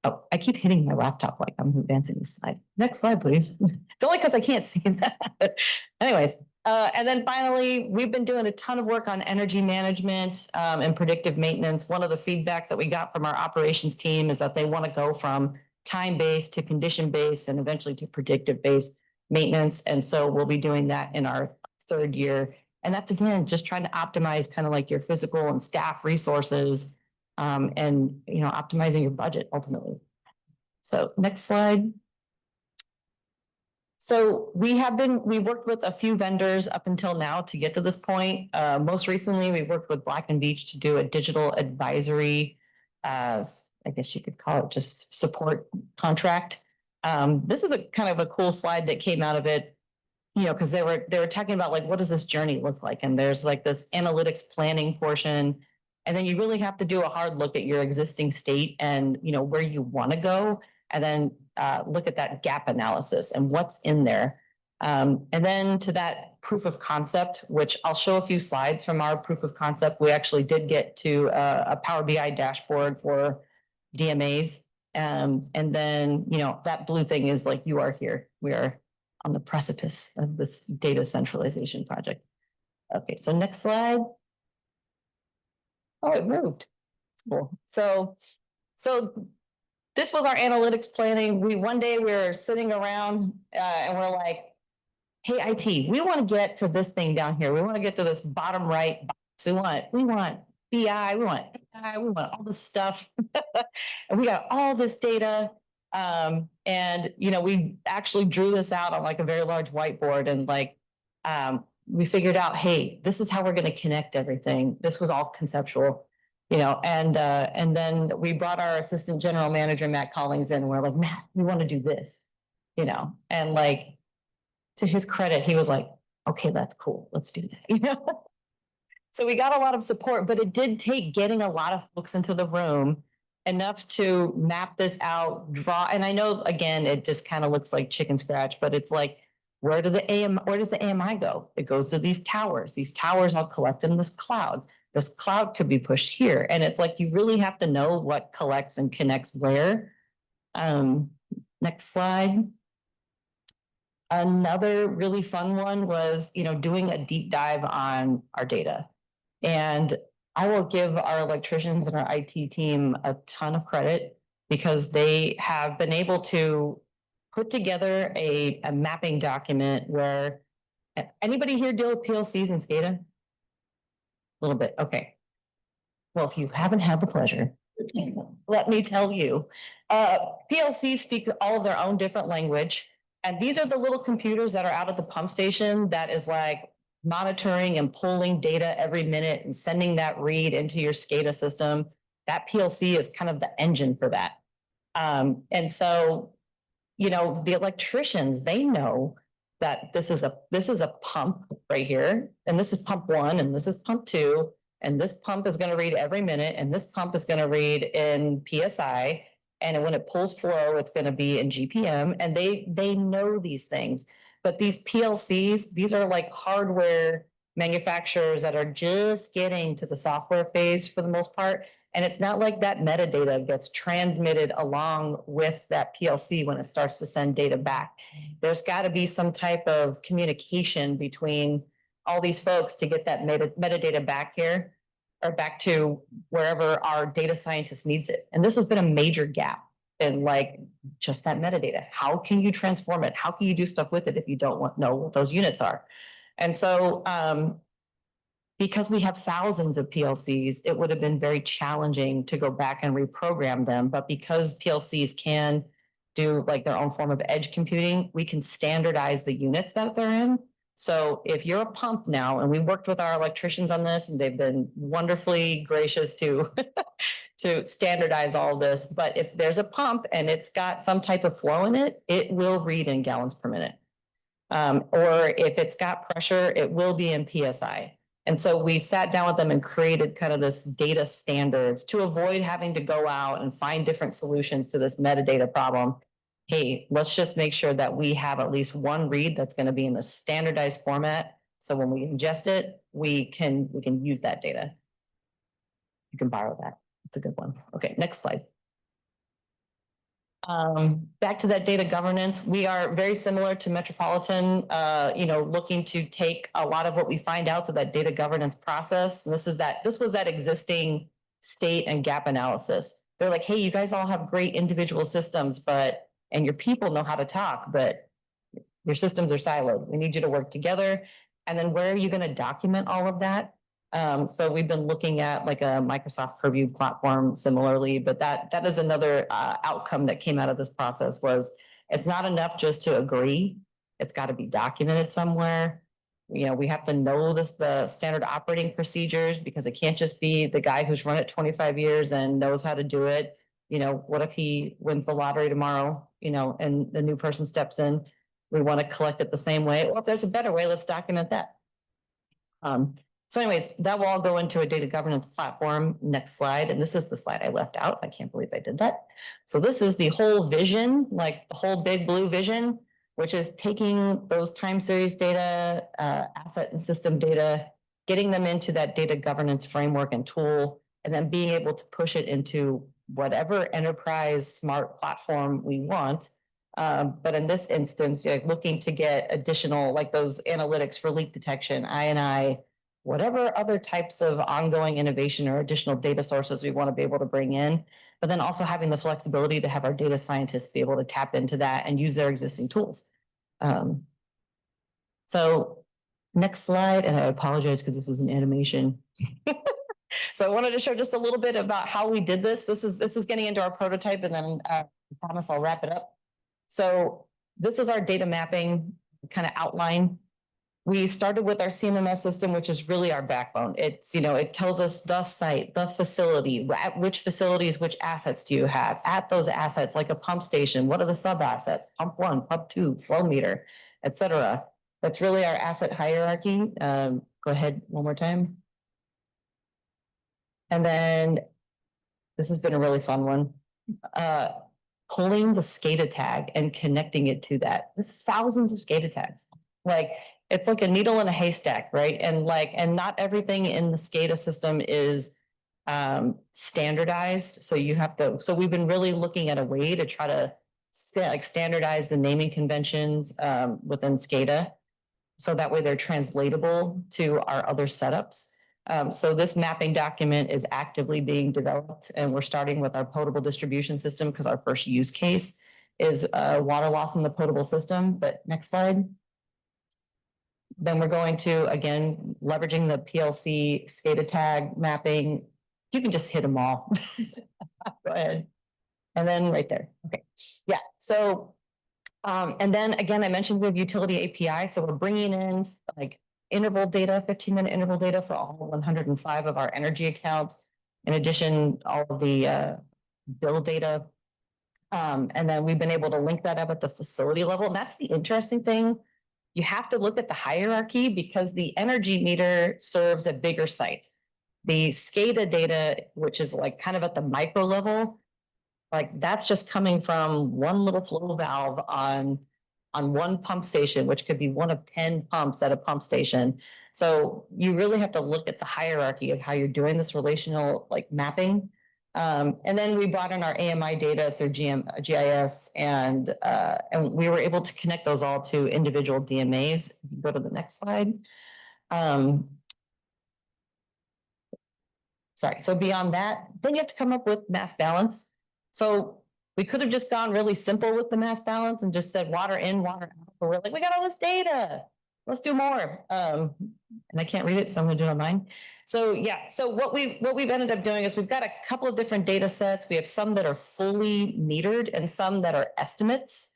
Oh, I keep hitting my laptop like I'm advancing the slide. Next slide, please. It's only because I can't see that. Anyways, and then finally, we've been doing a ton of work on energy management and predictive maintenance. One of the feedbacks that we got from our operations team is that they want to go from time-based to condition-based and eventually to predictive-based maintenance. And so we'll be doing that in our 3rd year. And that's, again, just trying to optimize kind of like your physical and staff resources and, you know, optimizing your budget ultimately. So next slide. So we've worked with a few vendors up until now to get to this point. Most recently, we worked with Black & Veatch to do a digital advisory, I guess you could call it just support contract. This is a kind of a cool slide that came out of it, you know, because they were talking about like, what does this journey look like? And there's like this analytics planning portion. And then you really have to do a hard look at your existing state and, you know, where you want to go. And then look at that gap analysis and what's in there. And then to that proof of concept, which I'll show a few slides from our proof of concept. We actually did get to a Power BI dashboard for DMAs. And then, you know, that blue thing is like, you are here. We are on the precipice of this data centralization project. Okay, so next slide. Oh, it moved. It's cool. So this was our analytics planning. One day we were sitting around and we're like, hey, IT, we want to get to this thing down here. We want to get to this bottom right box. We want BI, we want AI, we want all this stuff. And we got all this data. And, you know, we actually drew this out on like a very large whiteboard and like, we figured out, hey, this is how we're going to connect everything. This was all conceptual, you know, and then we brought our assistant general manager, Matt Collings, in. And we're like, Matt, we want to do this, you know, and like, to his credit, he was like, okay, that's cool. Let's do that, you know? So we got a lot of support, but it did take getting a lot of folks into the room enough to map this out, draw. And I know, again, it just kind of looks like chicken scratch, but it's like, where does the AMI go? It goes to these towers. These towers all collect in this cloud. This cloud could be pushed here. And it's like, you really have to know what collects and connects where. Next slide. Another really fun one was, you know, doing a deep dive on our data. And I will give our electricians and our IT team a ton of credit because they have been able to put together a mapping document where Anybody here deal with PLCs and SCADA? A little bit, okay. Well, if you haven't had the pleasure, let me tell you, PLCs speak all of their own different language. And these are the little computers that are out at the pump station that is like monitoring and pulling data every minute and sending that read into your SCADA system. That PLC is kind of the engine for that. And so, you know, the electricians, they know that this is a pump right here, and this is pump 1, and this is pump 2, and this pump is going to read every minute, and this pump is going to read in PSI, and when it pulls flow, it's going to be in GPM, and they know these things. But these PLCs, these are like hardware manufacturers that are just getting to the software phase for the most part. And it's not like that metadata gets transmitted along with that PLC when it starts to send data back. There's got to be some type of communication between all these folks to get that metadata back here or back to wherever our data scientist needs it. And this has been a major gap in like just that metadata. How can you transform it? How can you do stuff with it if you don't know what those units are? And so, because we have thousands of PLCs, it would have been very challenging to go back and reprogram them. But because PLCs can do like their own form of edge computing, we can standardize the units that they're in. So if you're a pump now, and we worked with our electricians on this, and they've been wonderfully gracious to to standardize all this. But if there's a pump and it's got some type of flow in it, it will read in gallons per minute. Or if it's got pressure, it will be in PSI. And so we sat down with them and created kind of this data standards to avoid having to go out and find different solutions to this metadata problem. Hey, let's just make sure that we have at least one read that's going to be in the standardized format. So when we ingest it, we can use that data. You can borrow that. It's a good one. Okay, next slide. Back to that data governance, we are very similar to Metropolitan, looking to take a lot of what we find out to that data governance process. And this was that existing state and gap analysis. They're like, hey, you guys all have great individual systems, and your people know how to talk, but your systems are siloed. We need you to work together. And then where are you going to document all of that? So we've been looking at like a Microsoft Purview platform similarly, but that is another outcome that came out of this process. Was it's not enough just to agree. It's got to be documented somewhere. You know, we have to know the standard operating procedures, because it can't just be the guy who's run it 25 years and knows how to do it. You know, what if he wins the lottery tomorrow, and the new person steps in? We want to collect it the same way. Well, if there's a better way, let's document that. So anyways, that will all go into a data governance platform. Next slide. And this is the slide I left out. I can't believe I did that. So this is the whole vision, like the whole big blue vision, which is taking those time series data, asset and system data, getting them into that data governance framework and tool, and then being able to push it into whatever enterprise smart platform we want. But in this instance, looking to get additional, like those analytics for leak detection, I&I, whatever other types of ongoing innovation or additional data sources we want to be able to bring in, but then also having the flexibility to have our data scientists be able to tap into that and use their existing tools. So next slide, and I apologize because this is an animation. So I wanted to show just a little bit about how we did this. This is getting into our prototype, and then I promise I'll wrap it up. So this is our data mapping kind of outline. We started with our CMMS system, which is really our backbone. It's, it tells us the site, the facility, at which facilities, which assets do you have at those assets, like a pump station. What are the sub assets? Pump 1, pump 2, flow meter, et cetera. That's really our asset hierarchy. Go ahead one more time. And then this has been a really fun one. Pulling the SCADA tag and connecting it to that. There's thousands of SCADA tags. Like, it's like a needle in a haystack, right? And not everything in the SCADA system is standardized. So we've been really looking at a way to try to standardize the naming conventions within SCADA. So that way they're translatable to our other setups. So this mapping document is actively being developed, and we're starting with our potable distribution system because our first use case is water loss in the potable system. But next slide. Then we're going to, again, leveraging the PLC SCADA tag mapping. You can just hit them all. Go ahead. And then right there. Okay. Yeah. So, and then again, I mentioned we have utility API. So we're bringing in like interval data, 15-minute interval data for all 105 of our energy accounts. In addition, all of the bill data. And then we've been able to link that up at the facility level. And that's the interesting thing. You have to look at the hierarchy because the energy meter serves a bigger site. The SCADA data, which is like kind of at the micro level, like that's just coming from one little flow valve on one pump station, which could be one of 10 pumps at a pump station. So you really have to look at the hierarchy of how you're doing this relational like mapping. And then we brought in our AMI data through GIS, and we were able to connect those all to individual DMAs. Go to the next slide. Sorry. So beyond that, then you have to come up with mass balance. So we could have just gone really simple with the mass balance and just said water in, water out. But we're like, we got all this data. Let's do more. And I can't read it, so I'm gonna do it on mine. So yeah, so what we've ended up doing is we've got a couple of different data sets. We have some that are fully metered and some that are estimates.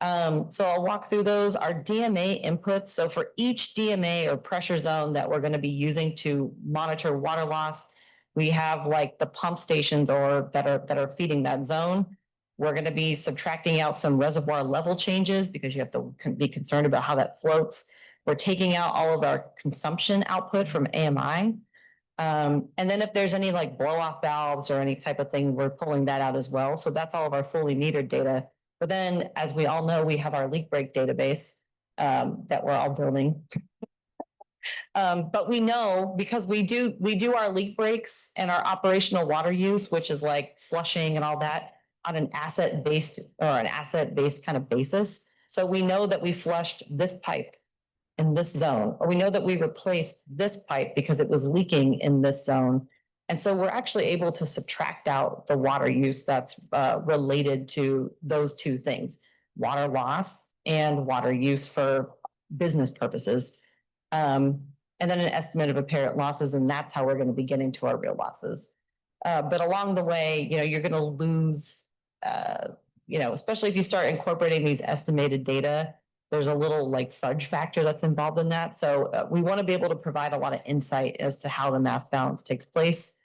So I'll walk through those. Our DMA inputs. So for each DMA or pressure zone that we're going to be using to monitor water loss, we have like the pump stations or that are feeding that zone. We're going to be subtracting out some reservoir level changes because you have to be concerned about how that floats. We're taking out all of our consumption output from AMI. And then if there's any like blow off valves or any type of thing, we're pulling that out as well. So that's all of our fully metered data. But then, as we all know, we have our leak break database that we're all building. But we know because we do our leak breaks and our operational water use, which is like flushing and all that on an asset-based kind of basis. So we know that we flushed this pipe in this zone, or we know that we replaced this pipe because it was leaking in this zone. And so we're actually able to subtract out the water use that's related to those two things, water loss and water use for business purposes. And then an estimate of apparent losses, and that's how we're going to be getting to our real losses. But along the way, you're going to lose, especially if you start incorporating these estimated data, there's a little like fudge factor that's involved in that. So we want to be able to provide a lot of insight as to how the mass balance takes place.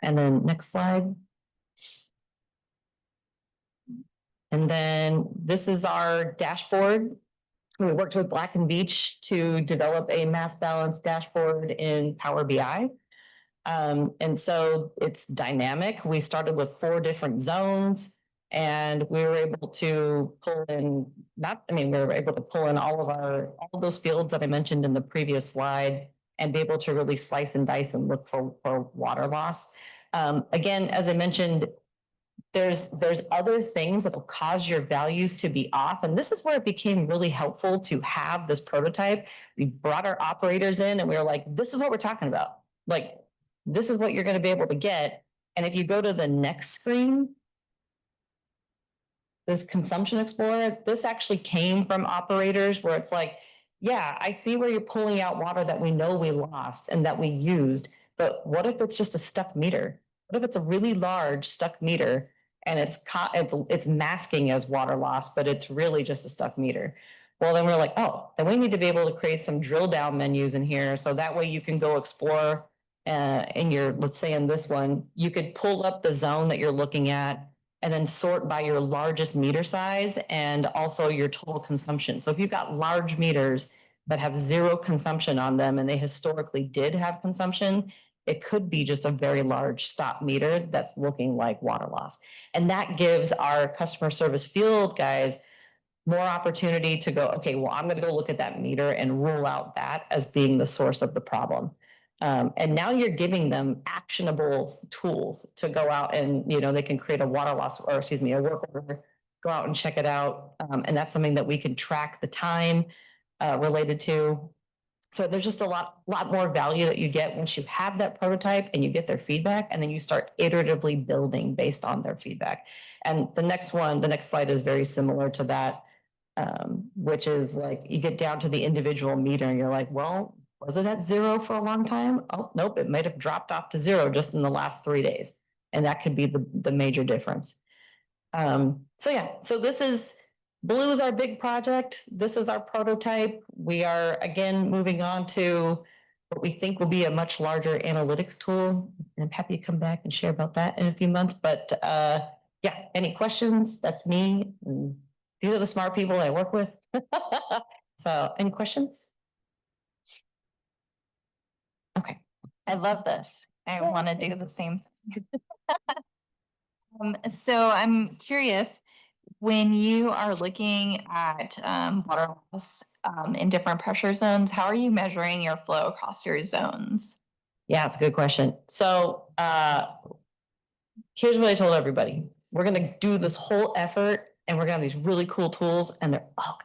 And then next slide. And then this is our dashboard. We worked with Black & Veatch to develop a mass balance dashboard in Power BI. And so it's dynamic. We started with 4 different zones. And we were able to pull in, we were able to pull in all of those fields that I mentioned in the previous slide and be able to really slice and dice and look for water loss. Again, as I mentioned, there's other things that will cause your values to be off. And this is where it became really helpful to have this prototype. We brought our operators in and we were like, this is what we're talking about. Like, this is what you're going to be able to get. And if you go to the next screen, this consumption explorer, this actually came from operators where it's like, yeah, I see where you're pulling out water that we know we lost and that we used, but what if it's just a stuck meter? What if it's a really large stuck meter and it's masking as water loss, but it's really just a stuck meter? Well, then we're like, oh, then we need to be able to create some drill down menus in here. So that way you can go explore in your, let's say in this one, you could pull up the zone that you're looking at and then sort by your largest meter size and also your total consumption. So if you've got large meters that have 0 consumption on them and they historically did have consumption, it could be just a very large stop meter that's looking like water loss. And that gives our customer service field guys more opportunity to go, okay, well, I'm going to go look at that meter and rule out that as being the source of the problem. And now you're giving them actionable tools to go out and, they can create a water loss, or excuse me, a work order, go out and check it out. And that's something that we can track the time related to. So there's just a lot more value that you get once you have that prototype and you get their feedback, and then you start iteratively building based on their feedback. And the next slide is very similar to that. which is like, you get down to the individual meter and you're like, well, was it at zero for a long time? Oh, nope, it might have dropped off to zero just in the last 3 days. And that could be the major difference. So yeah, so this is, blue is our big project. This is our prototype. We are again moving on to what we think will be a much larger analytics tool. And I'm happy to come back and share about that in a few months. But yeah, any questions? That's me. And these are the smart people I work with. So any questions? Okay. I love this. I want to do the same. So I'm curious, when you are looking at water loss in different pressure zones, how are you measuring your flow across your zones? Yeah, it's a good question. So here's what I told everybody. We're gonna do this whole effort and we're gonna have these really cool tools and they're all.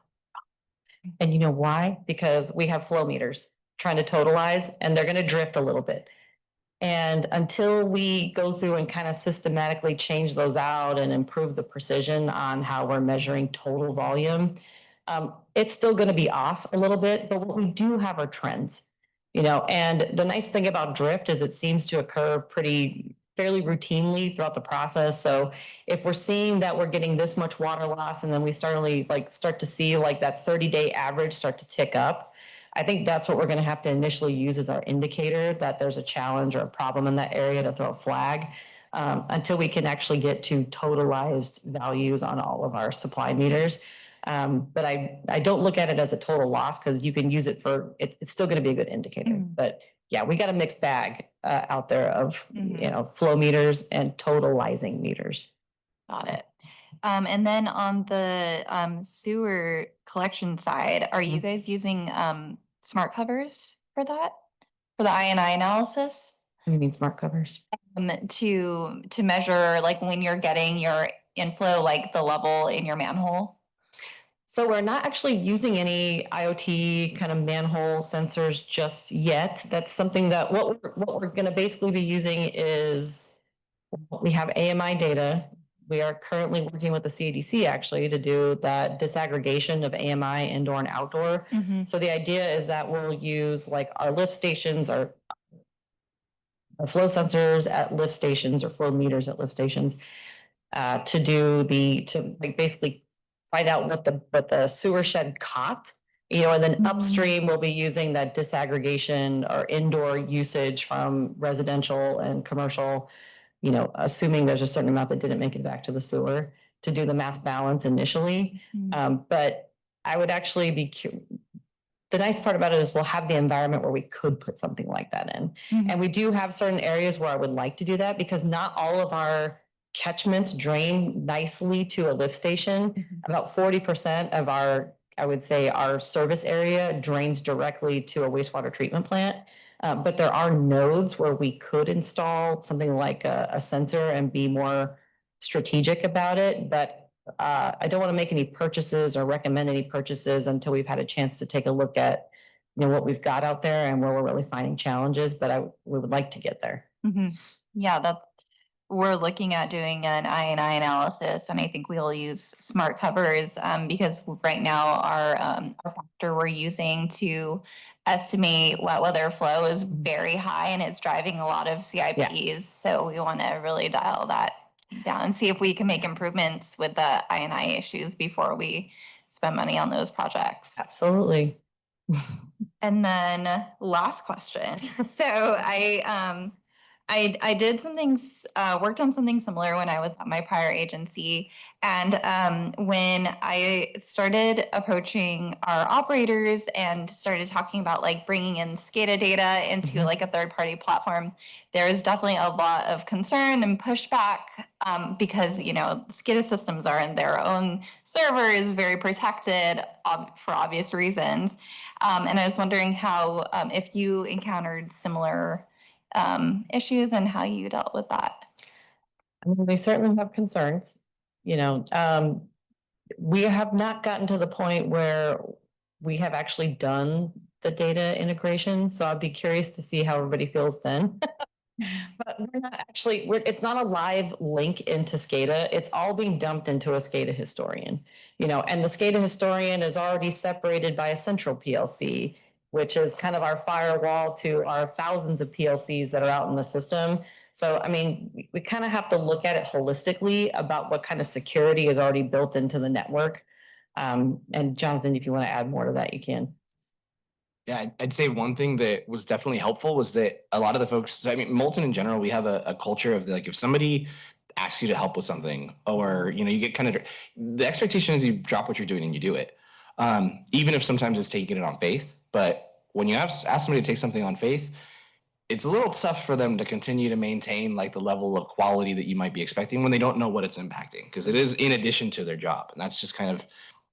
And you know why? Because we have flow meters trying to totalize and they're gonna drift a little bit. And until we go through and kind of systematically change those out and improve the precision on how we're measuring total volume, it's still going to be off a little bit, but what we do have are trends, and the nice thing about drift is it seems to occur fairly routinely throughout the process. So if we're seeing that we're getting this much water loss and then we start to see like that 30-day average start to tick up, I think that's what we're going to have to initially use as our indicator that there's a challenge or a problem in that area to throw a flag, until we can actually get to totalized values on all of our supply meters. But I don't look at it as a total loss because you can use it for, it's still going to be a good indicator. But yeah, we got a mixed bag out there of, flow meters and totalizing meters. Got it. And then on the sewer collection side, are you guys using smart covers for that? For the INI analysis? What do you mean smart covers? To measure like when you're getting your inflow, like the level in your manhole? So we're not actually using any IoT kind of manhole sensors just yet. That's something that what we're going to basically be using is we have AMI data. We are currently working with the CaDC actually to do that disaggregation of AMI indoor and outdoor. So the idea is that we'll use like our lift stations, our flow sensors at lift stations or flow meters at lift stations to basically find out what the sewer shed caught, and then upstream we'll be using that disaggregation or indoor usage from residential and commercial, assuming there's a certain amount that didn't make it back to the sewer to do the mass balance initially. But I would actually the nice part about it is we'll have the environment where we could put something like that in. And we do have certain areas where I would like to do that because not all of our catchments drain nicely to a lift station. About 40% of I would say our service area drains directly to a wastewater treatment plant. But there are nodes where we could install something like a sensor and be more strategic about it. But I don't want to make any purchases or recommend any purchases until we've had a chance to take a look at what we've got out there and where we're really finding challenges. But we would like to get there. Yeah, we're looking at doing an INI analysis, and I think we'll use smart covers because right now our factor we're using to estimate wet weather flow is very high, and it's driving a lot of CIPs. So we want to really dial that down and see if we can make improvements with the INI issues before we spend money on those projects. Absolutely. And then last question. So I did worked on something similar when I was at my prior agency. And when I started approaching our operators and started talking about like bringing in SCADA data into like a third-party platform, there was definitely a lot of concern and pushback because, SCADA systems are in their own servers, very protected for obvious reasons. And I was wondering how, if you encountered similar issues and how you dealt with that. I mean, we certainly have concerns, we have not gotten to the point where we have actually done the data integration. So I'd be curious to see how everybody feels then. But we're not actually, it's not a live link into SCADA. It's all being dumped into a SCADA historian. And the SCADA historian is already separated by a central PLC, which is kind of our firewall to our thousands of PLCs that are out in the system. So, I mean, we kind of have to look at it holistically about what kind of security is already built into the network. And Jonathan, if you want to add more to that, you can. Yeah, I'd say one thing that was definitely helpful was that a lot of the folks, so I mean, Moulton in general, we have a culture of like, if somebody asks you to help with something, or, you get kind of, the expectation is you drop what you're doing and you do it. Even if sometimes it's taking it on faith, but when you ask somebody to take something on faith, it's a little tough for them to continue to maintain like the level of quality that you might be expecting when they don't know what it's impacting, because it is in addition to their job. And that's just kind of,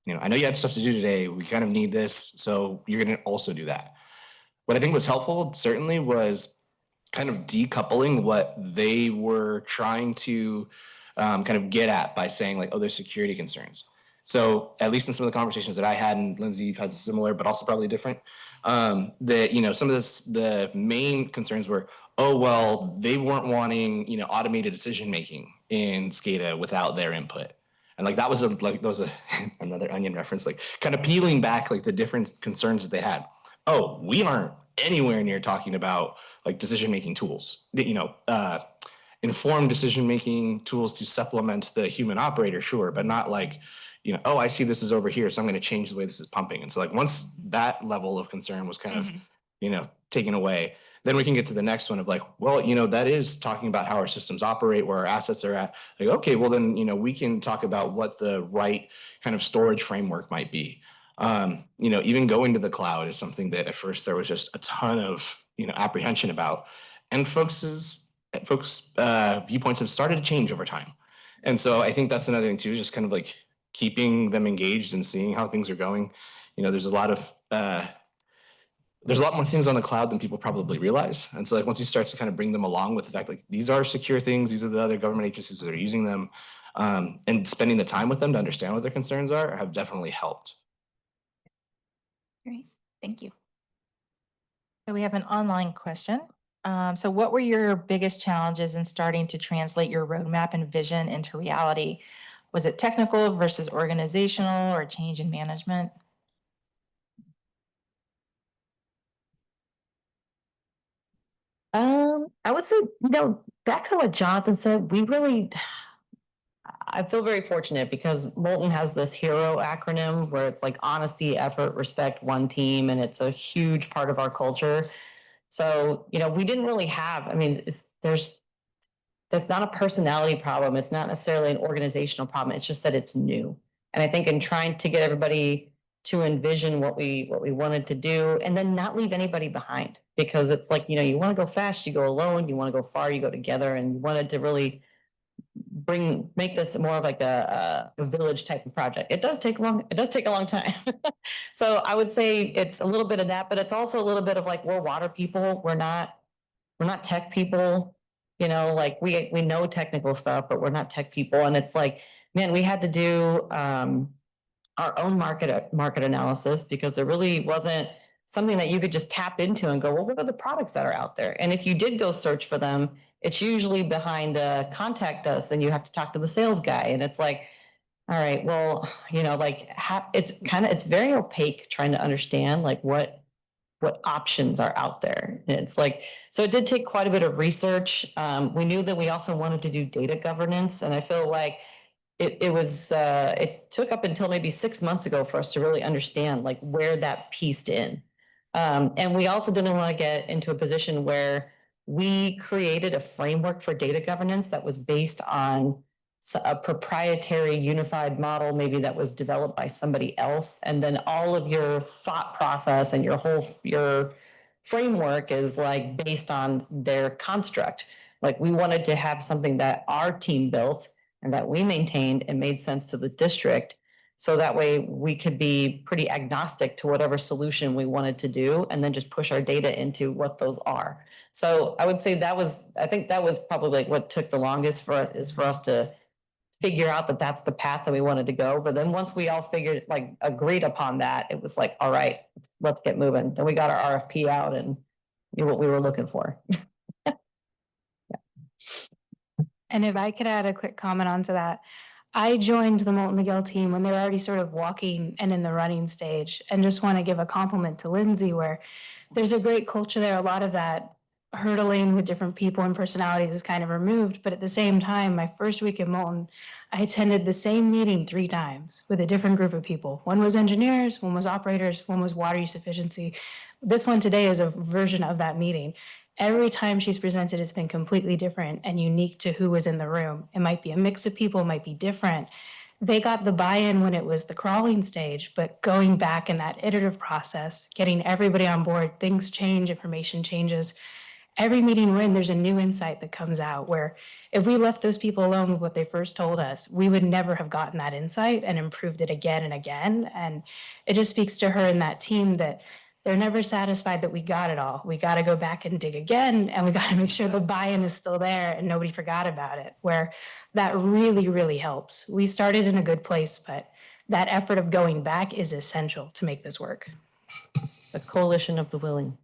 I know you had stuff to do today. We kind of need this. So you're going to also do that. What I think was helpful certainly was kind of decoupling what they were trying to kind of get at by saying like, oh, there's security concerns. So at least in some of the conversations that I had, and Lindsay, you've had similar, but also probably different, that, some of the main concerns were, oh, well, they weren't wanting, automated decision-making in SCADA without their input. And like, that was another Onion reference, like kind of peeling back like the different concerns that they had. Oh, we aren't anywhere near talking about like decision-making tools, informed decision-making tools to supplement the human operator, sure, but not like, oh, I see this is over here, so I'm going to change the way this is pumping. And so like once that level of concern was kind of, taken away, then we can get to the next one of like, well, that is talking about how our systems operate, where our assets are at. Like, okay, well then, we can talk about what the right kind of storage framework might be. Even going to the cloud is something that at first there was just a ton of, apprehension about, and folks' viewpoints have started to change over time. And so I think that's another thing too, just kind of like keeping them engaged and seeing how things are going. There's a lot more things on the cloud than people probably realize. And so like once you start to kind of bring them along with the fact like these are secure things, these are the other government agencies that are using them, and spending the time with them to understand what their concerns are have definitely helped. Great, thank you. So we have an online question. So what were your biggest challenges in starting to translate your roadmap and vision into reality? Was it technical versus organizational, or change in management? I would say, back to what Jonathan said, I feel very fortunate because Moulton has this HERO acronym where it's like honesty, effort, respect, one team, and it's a huge part of our culture. So, we didn't really have, I mean, that's not a personality problem. It's not necessarily an organizational problem. It's just that it's new. And I think in trying to get everybody to envision what we wanted to do and then not leave anybody behind, because it's like, you want to go fast, you go alone, you want to go far, you go together, and you wanted to really make this more of like a village type of project. It does take a long time. So I would say it's a little bit of that, but it's also a little bit of like, we're water people. We're not tech people. Like we know technical stuff, but we're not tech people. And it's like, man, we had to do our own market analysis, because there really wasn't something that you could just tap into and go, well, what are the products that are out there? And if you did go search for them, it's usually behind contact us, and you have to talk to the sales guy. And it's like, all right, well, it's very opaque trying to understand like what options are out there. And it's like, so it did take quite a bit of research. We knew that we also wanted to do data governance, and I feel like it took up until maybe 6 months ago for us to really understand like where that pieced in. And we also didn't want to get into a position where we created a framework for data governance that was based on a proprietary unified model, maybe that was developed by somebody else. And then all of your thought process and your framework is like based on their construct. Like we wanted to have something that our team built and that we maintained and made sense to the district. So that way we could be pretty agnostic to whatever solution we wanted to do, and then just push our data into what those are. So I would say I think that was probably like what took the longest for us to figure out that that's the path that we wanted to go. But then once we all agreed upon that, it was like, all right, let's get moving. Then we got our RFP out and knew what we were looking for. And if I could add a quick comment onto that, I joined the Moulton Niguel team when they were already sort of walking and in the running stage, and just want to give a compliment to Lindsay, where there's a great culture there. A lot of that hurdling with different people and personalities is kind of removed. But at the same time, my first week in Moulton, I attended the same meeting 3 times with a different group of people. One was engineers, one was operators, one was water use efficiency. This one today is a version of that meeting. Every time she's presented, it's been completely different and unique to who was in the room. It might be a mix of people, it might be different. They got the buy-in when it was the crawling stage, but going back in that iterative process, getting everybody on board, things change, information changes. Every meeting we're in, there's a new insight that comes out where if we left those people alone with what they first told us, we would never have gotten that insight and improved it again and again. And it just speaks to her and that team that they're never satisfied that we got it all. We got to go back and dig again, and we got to make sure the buy-in is still there and nobody forgot about it, where that really, really helps. We started in a good place, but that effort of going back is essential to make this work. A coalition of the willing.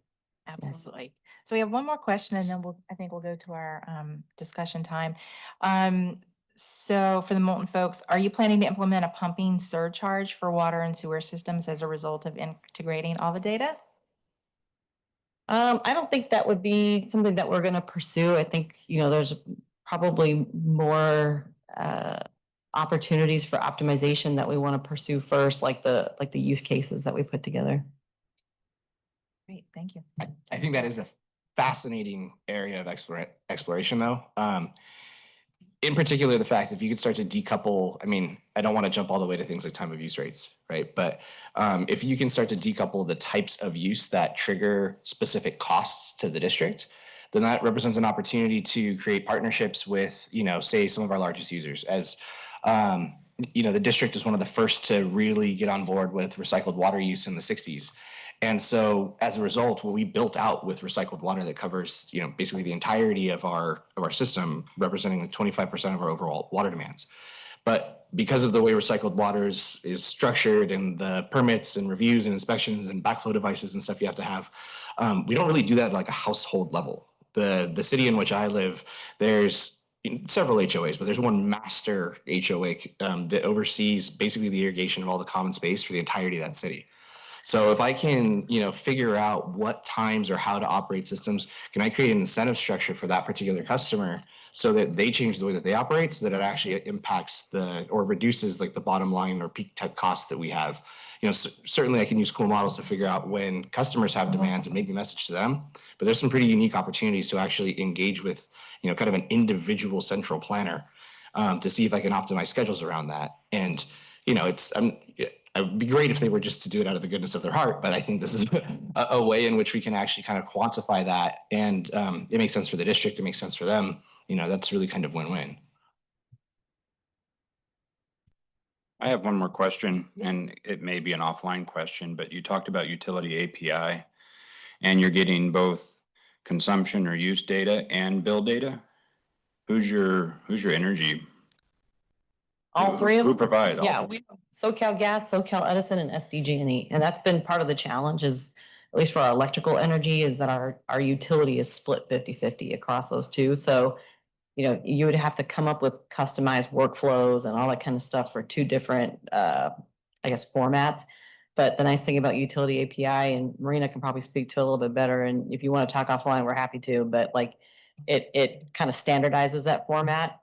Absolutely. So we have one more question and then I think we'll go to our discussion time. So for the Moulton folks, are you planning to implement a pumping surcharge for water and sewer systems as a result of integrating all the data? I don't think that would be something that we're going to pursue. I think, there's probably more opportunities for optimization that we want to pursue first, like the use cases that we put together. Great, thank you. I think that is a fascinating area of exploration, though. In particular, the fact if you could start to decouple, I don't want to jump all the way to things like time of use rates, right? But if you can start to decouple the types of use that trigger specific costs to the district, then that represents an opportunity to create partnerships with, say, some of our largest users. As the district is one of the first to really get on board with recycled water use in the 60s. And so as a result, what we built out with recycled water that covers, basically the entirety of our system, representing like 25% of our overall water demands. But because of the way recycled water is structured and the permits and reviews and inspections and backflow devices and stuff you have to have, we don't really do that at like a household level. The city in which I live, there's several HOAs, but there's one master HOA that oversees basically the irrigation of all the common space for the entirety of that city. So if I can, figure out what times or how to operate systems, can I create an incentive structure for that particular customer so that they change the way that they operate so that it actually impacts or reduces like the bottom line or peak type costs that we have. Certainly I can use cool models to figure out when customers have demands and maybe message to them, but there's some pretty unique opportunities to actually engage with, kind of an individual central planner to see if I can optimize schedules around that. And, it would be great if they were just to do it out of the goodness of their heart, but I think this is a way in which we can actually kind of quantify that, and it makes sense for the district, it makes sense for them. That's really kind of win-win. I have one more question, and it may be an offline question, but you talked about utility API, and you're getting both consumption or use data and bill data. Who's your energy? All three of them? Who provide? Yeah, we SoCal Gas, SoCal Edison, and SDG&E, and that's been part of the challenge. Is at least for our electrical energy, is that our utility is split 50-50 across those two. So, you would have to come up with customized workflows and all that kind of stuff for two different, formats. But the nice thing about utility API, and Marina can probably speak to a little bit better, and if you want to talk offline, we're happy to. But it kind of standardizes that format,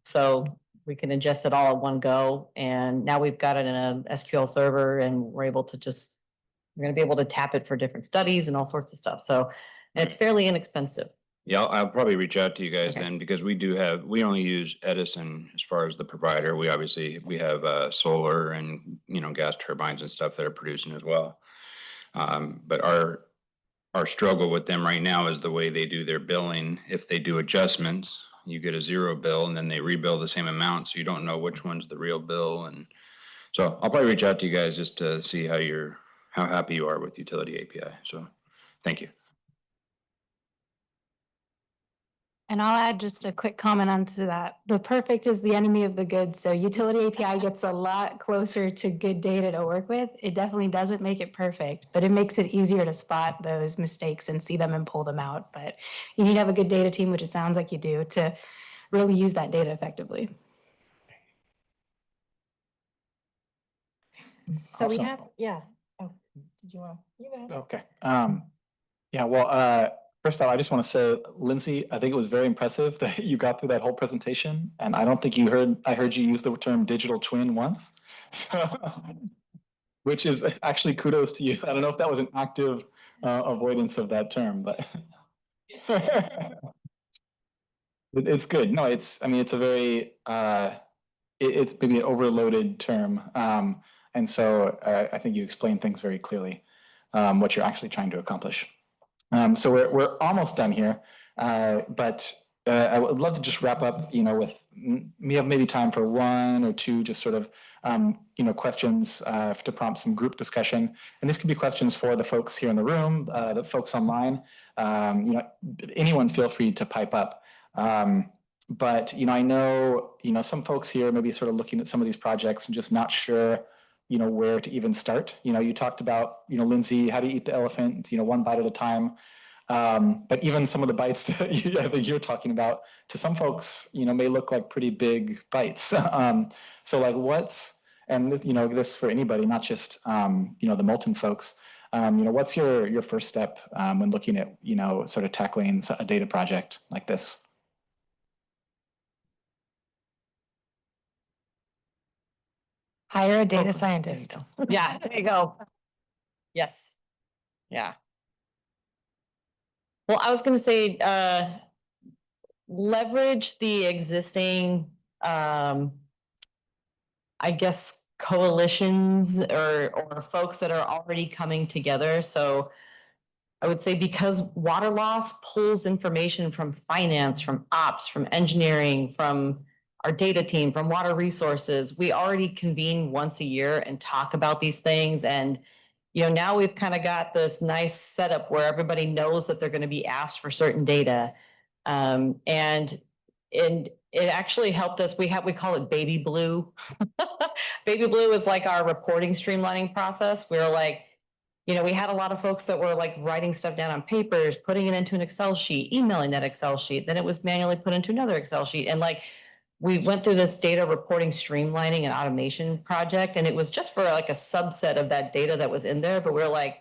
so we can ingest it all at one go. And now we've got it in a SQL server, and we're going to be able to tap it for different studies and all sorts of stuff. So it's fairly inexpensive. Yeah, I'll probably reach out to you guys Okay. then, because we only use Edison as far as the provider. We have solar and, gas turbines and stuff that are producing as well. But our struggle with them right now is the way they do their billing. If they do adjustments, you get a zero bill, and then they rebill the same amount, so you don't know which one's the real bill. And so I'll probably reach out to you guys just to see how happy you are with utility API. So thank you. And I'll add just a quick comment onto that. The perfect is the enemy of the good. So utility API gets a lot closer to good data to work with. It definitely doesn't make it perfect, but it makes it easier to spot those mistakes and see them and pull them out. But you need to have a good data team, which it sounds like you do, to really use that data effectively. So we Awesome. have, yeah. Oh, did you want to? You go ahead. Okay. Yeah, well, first off, I just want to say, Lindsay, I think it was very impressive that you got through that whole presentation. And I don't think I heard you use the term digital twin once. So, which is actually kudos to you. I don't know if that was an active avoidance of that term, but it's good. No, I mean, it's a very, it's maybe an overloaded term. And so I think you explained things very clearly, what you're actually trying to accomplish. So we're almost done here, but I would love to just wrap up, with we have maybe time for one or two just sort of, questions to prompt some group discussion. And this could be questions for the folks here in the room, the folks online. Anyone feel free to pipe up. But I know some folks here may be sort of looking at some of these projects and just not sure where to even start. You talked about Lindsay, how do you eat the elephant, one bite at a time. But even some of the bites that you're talking about, to some folks may look like pretty big bites. So like this for anybody, not just the Moulton folks. What's your first step when looking at sort of tackling a data project like this? Hire a data scientist. Yeah, there you go. Yes. Yeah. Well, I was gonna say, leverage the existing, I guess, coalitions or folks that are already coming together. So I would say, because water loss pulls information from finance, from ops, from engineering, from our data team, from water resources, we already convene once a year and talk about these things. And now we've kind of got this nice setup where everybody knows that they're going to be asked for certain data. And it actually helped us. We call it Baby Blue. Baby Blue is like our reporting streamlining process. We're like, we had a lot of folks that were like writing stuff down on papers, putting it into an Excel sheet, emailing that Excel sheet. Then it was manually put into another Excel sheet. And like, we went through this data reporting streamlining and automation project, and it was just for like a subset of that data that was in there. But we're like,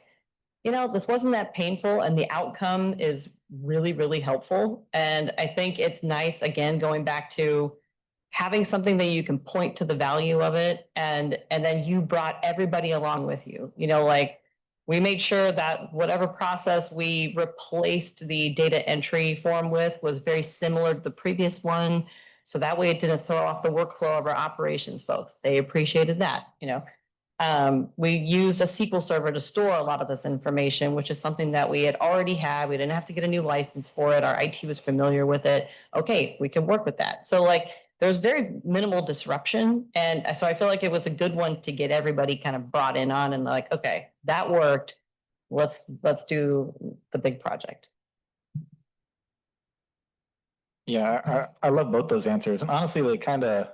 this wasn't that painful, and the outcome is really, really helpful. And I think it's nice, again, going back to having something that you can point to the value of it, and then you brought everybody along with you. Like, we made sure that whatever process we replaced the data entry form with was very similar to the previous one. So that way it didn't throw off the workflow of our operations folks. They appreciated that. We used a SQL server to store a lot of this information, which is something that we had already had. We didn't have to get a new license for it. Our IT was familiar with it. Okay, we can work with that. So like, there's very minimal disruption. And so I feel like it was a good one to get everybody kind of brought in on, and like, okay, that worked. Let's do the big project. Yeah, I love both those answers. And honestly, they kind of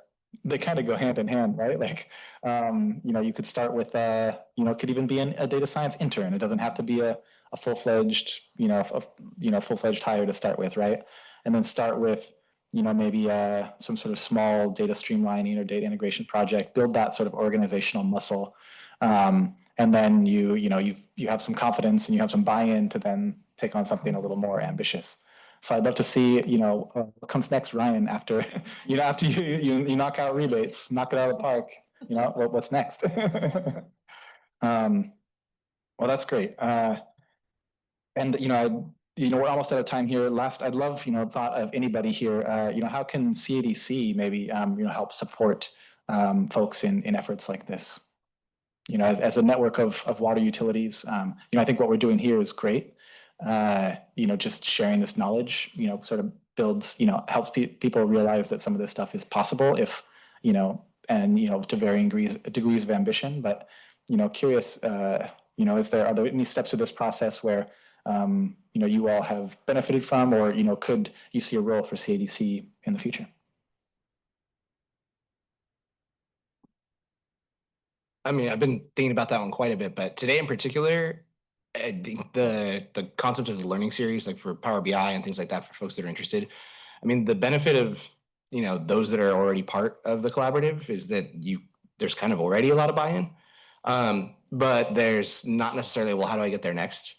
go hand in hand, right? Like, you could start with, it could even be a data science intern. It doesn't have to be a full-fledged, full-fledged hire to start with, right? And then start with, maybe some sort of small data streamlining or data integration project, build that sort of organizational muscle. And then you have some confidence and you have some buy-in to then take on something a little more ambitious. So I'd love to see, what comes next, Ryan, after, after you knock out rebates, knock it out of the park, what's next? Well, that's great. And, we're almost out of time here. Last, I'd love, thought of anybody here, how can CaDC maybe, help support folks in efforts like this? As a network of water utilities, I think what we're doing here is great. Just sharing this knowledge, sort of builds, helps people realize that some of this stuff is possible if, and, to varying degrees of ambition. But, curious, are there any steps to this process where, you all have benefited from, or, could you see a role for CADC in the future? I mean, I've been thinking about that one quite a bit, but today in particular, I think the concept of the learning series, like for Power BI and things like that, for folks that are interested. I mean, the benefit of those that are already part of the collaborative is that there's kind of already a lot of buy-in, but there's not necessarily, well, how do I get there next?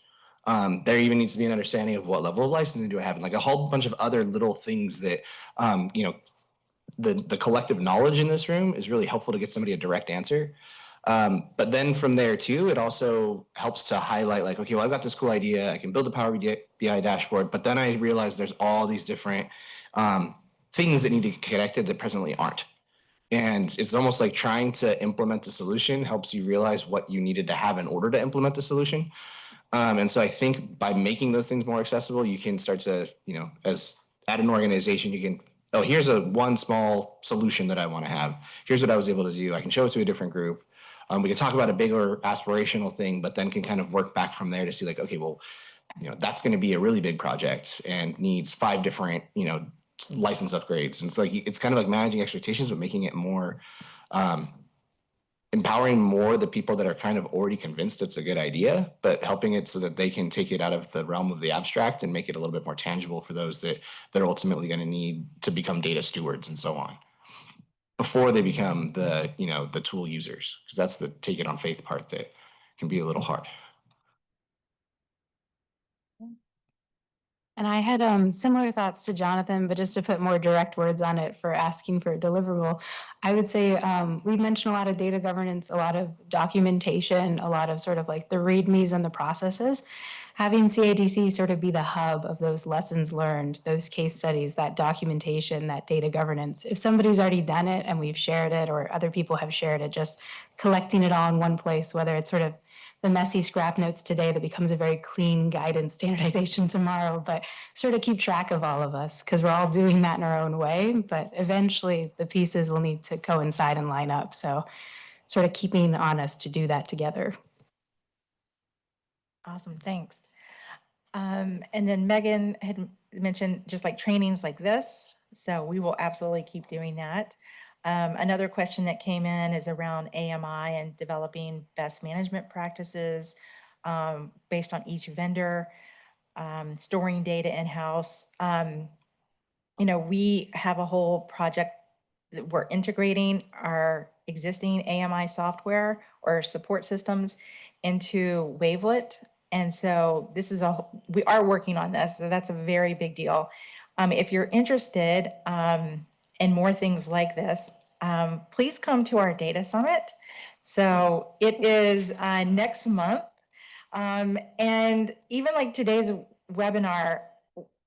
There even needs to be an understanding of what level of licensing do I have, and like a whole bunch of other little things that the collective knowledge in this room is really helpful to get somebody a direct answer. But then from there too, it also helps to highlight like, okay, well, I've got this cool idea. I can build a Power BI dashboard, but then I realize there's all these different things that need to get connected that presently aren't. And it's almost like trying to implement the solution helps you realize what you needed to have in order to implement the solution. And so I think by making those things more accessible, you can start to, as at an organization, you can, oh, here's one small solution that I want to have. Here's what I was able to do. I can show it to a different group. We can talk about a bigger aspirational thing, but then can kind of work back from there to see like, okay, well, that's going to be a really big project and needs 5 different, license upgrades. And it's like, it's kind of like managing expectations, but making it more, empowering more the people that are kind of already convinced it's a good idea, but helping it so that they can take it out of the realm of the abstract and make it a little bit more tangible for those that are ultimately going to need to become data stewards and so on, before they become the tool users, because that's the take it on faith part that can be a little hard. And I had similar thoughts to Jonathan, but just to put more direct words on it for asking for a deliverable, I would say we've mentioned a lot of data governance, a lot of documentation, a lot of sort of like the readmes and the processes. Having CADC sort of be the hub of those lessons learned, those case studies, that documentation, that data governance. If somebody's already done it and we've shared it or other people have shared it, just collecting it all in one place, whether it's sort of the messy scrap notes today that becomes a very clean guidance standardization tomorrow, but sort of keep track of all of us because we're all doing that in our own way. But eventually the pieces will need to coincide and line up. So sort of keeping on us to do that together. Awesome, thanks. And then Megan had mentioned just like trainings like this. So we will absolutely keep doing that. Another question that came in is around AMI and developing best management practices based on each vendor, storing data in-house. We have a whole project that we're integrating our existing AMI software or support systems into Wavelet. And so we are working on this, so that's a very big deal. If you're interested in more things like this, please come to our data summit. So it is next month. And even like today's webinar,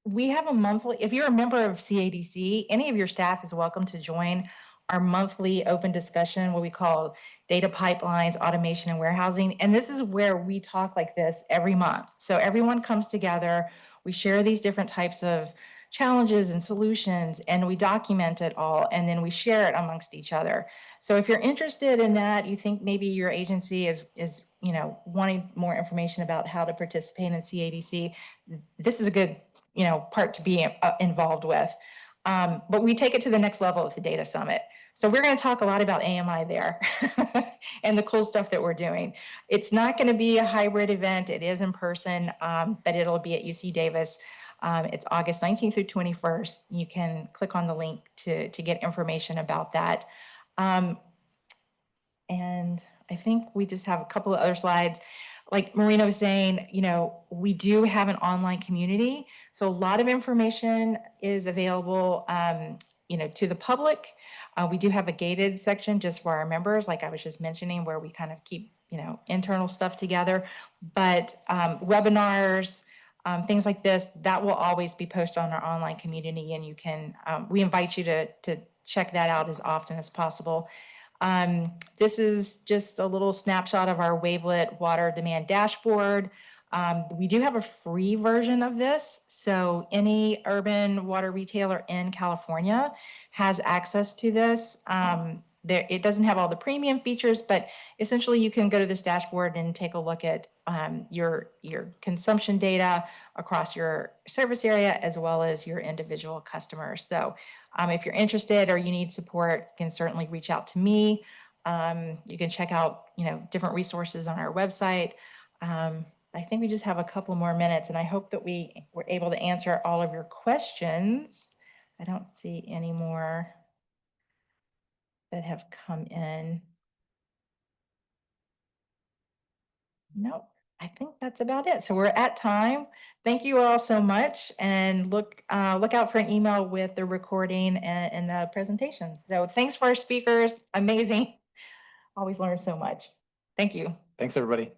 we have a monthly, if you're a member of CADC, any of your staff is welcome to join our monthly open discussion, what we call data pipelines, automation, and warehousing. And this is where we talk like this every month. So everyone comes together, we share these different types of challenges and solutions, and we document it all, and then we share it amongst each other. So if you're interested in that, you think maybe your agency is wanting more information about how to participate in CADC, this is a good part to be involved with. But we take it to the next level at the Data Summit. So we're going to talk a lot about AMI there and the cool stuff that we're doing. It's not going to be a hybrid event. It is in person, but it'll be at UC Davis. It's August 19th through 21st. You can click on the link to get information about that. And I think we just have a couple of other slides. Like Marina was saying, we do have an online community. So a lot of information is available, to the public. We do have a gated section just for our members, like I was just mentioning, where we kind of keep, internal stuff together. But webinars, things like this, that will always be posted on our online community. And you can, we invite you to check that out as often as possible. This is just a little snapshot of our Wavelet water demand dashboard. We do have a free version of this. So any urban water retailer in California has access to this. there, it doesn't have all the premium features, but essentially you can go to this dashboard and take a look at your consumption data across your service area as well as your individual customers. So if you're interested or you need support, you can certainly reach out to me. You can check out, different resources on our website. I think we just have a couple more minutes, and I hope that we were able to answer all of your questions. I don't see any more that have come in. Nope, I think that's about it. So we're at time. Thank you all so much, and look out for an email with the recording and the presentation. So thanks for our speakers. Amazing. Always learn so much. Thank you. Thanks, everybody.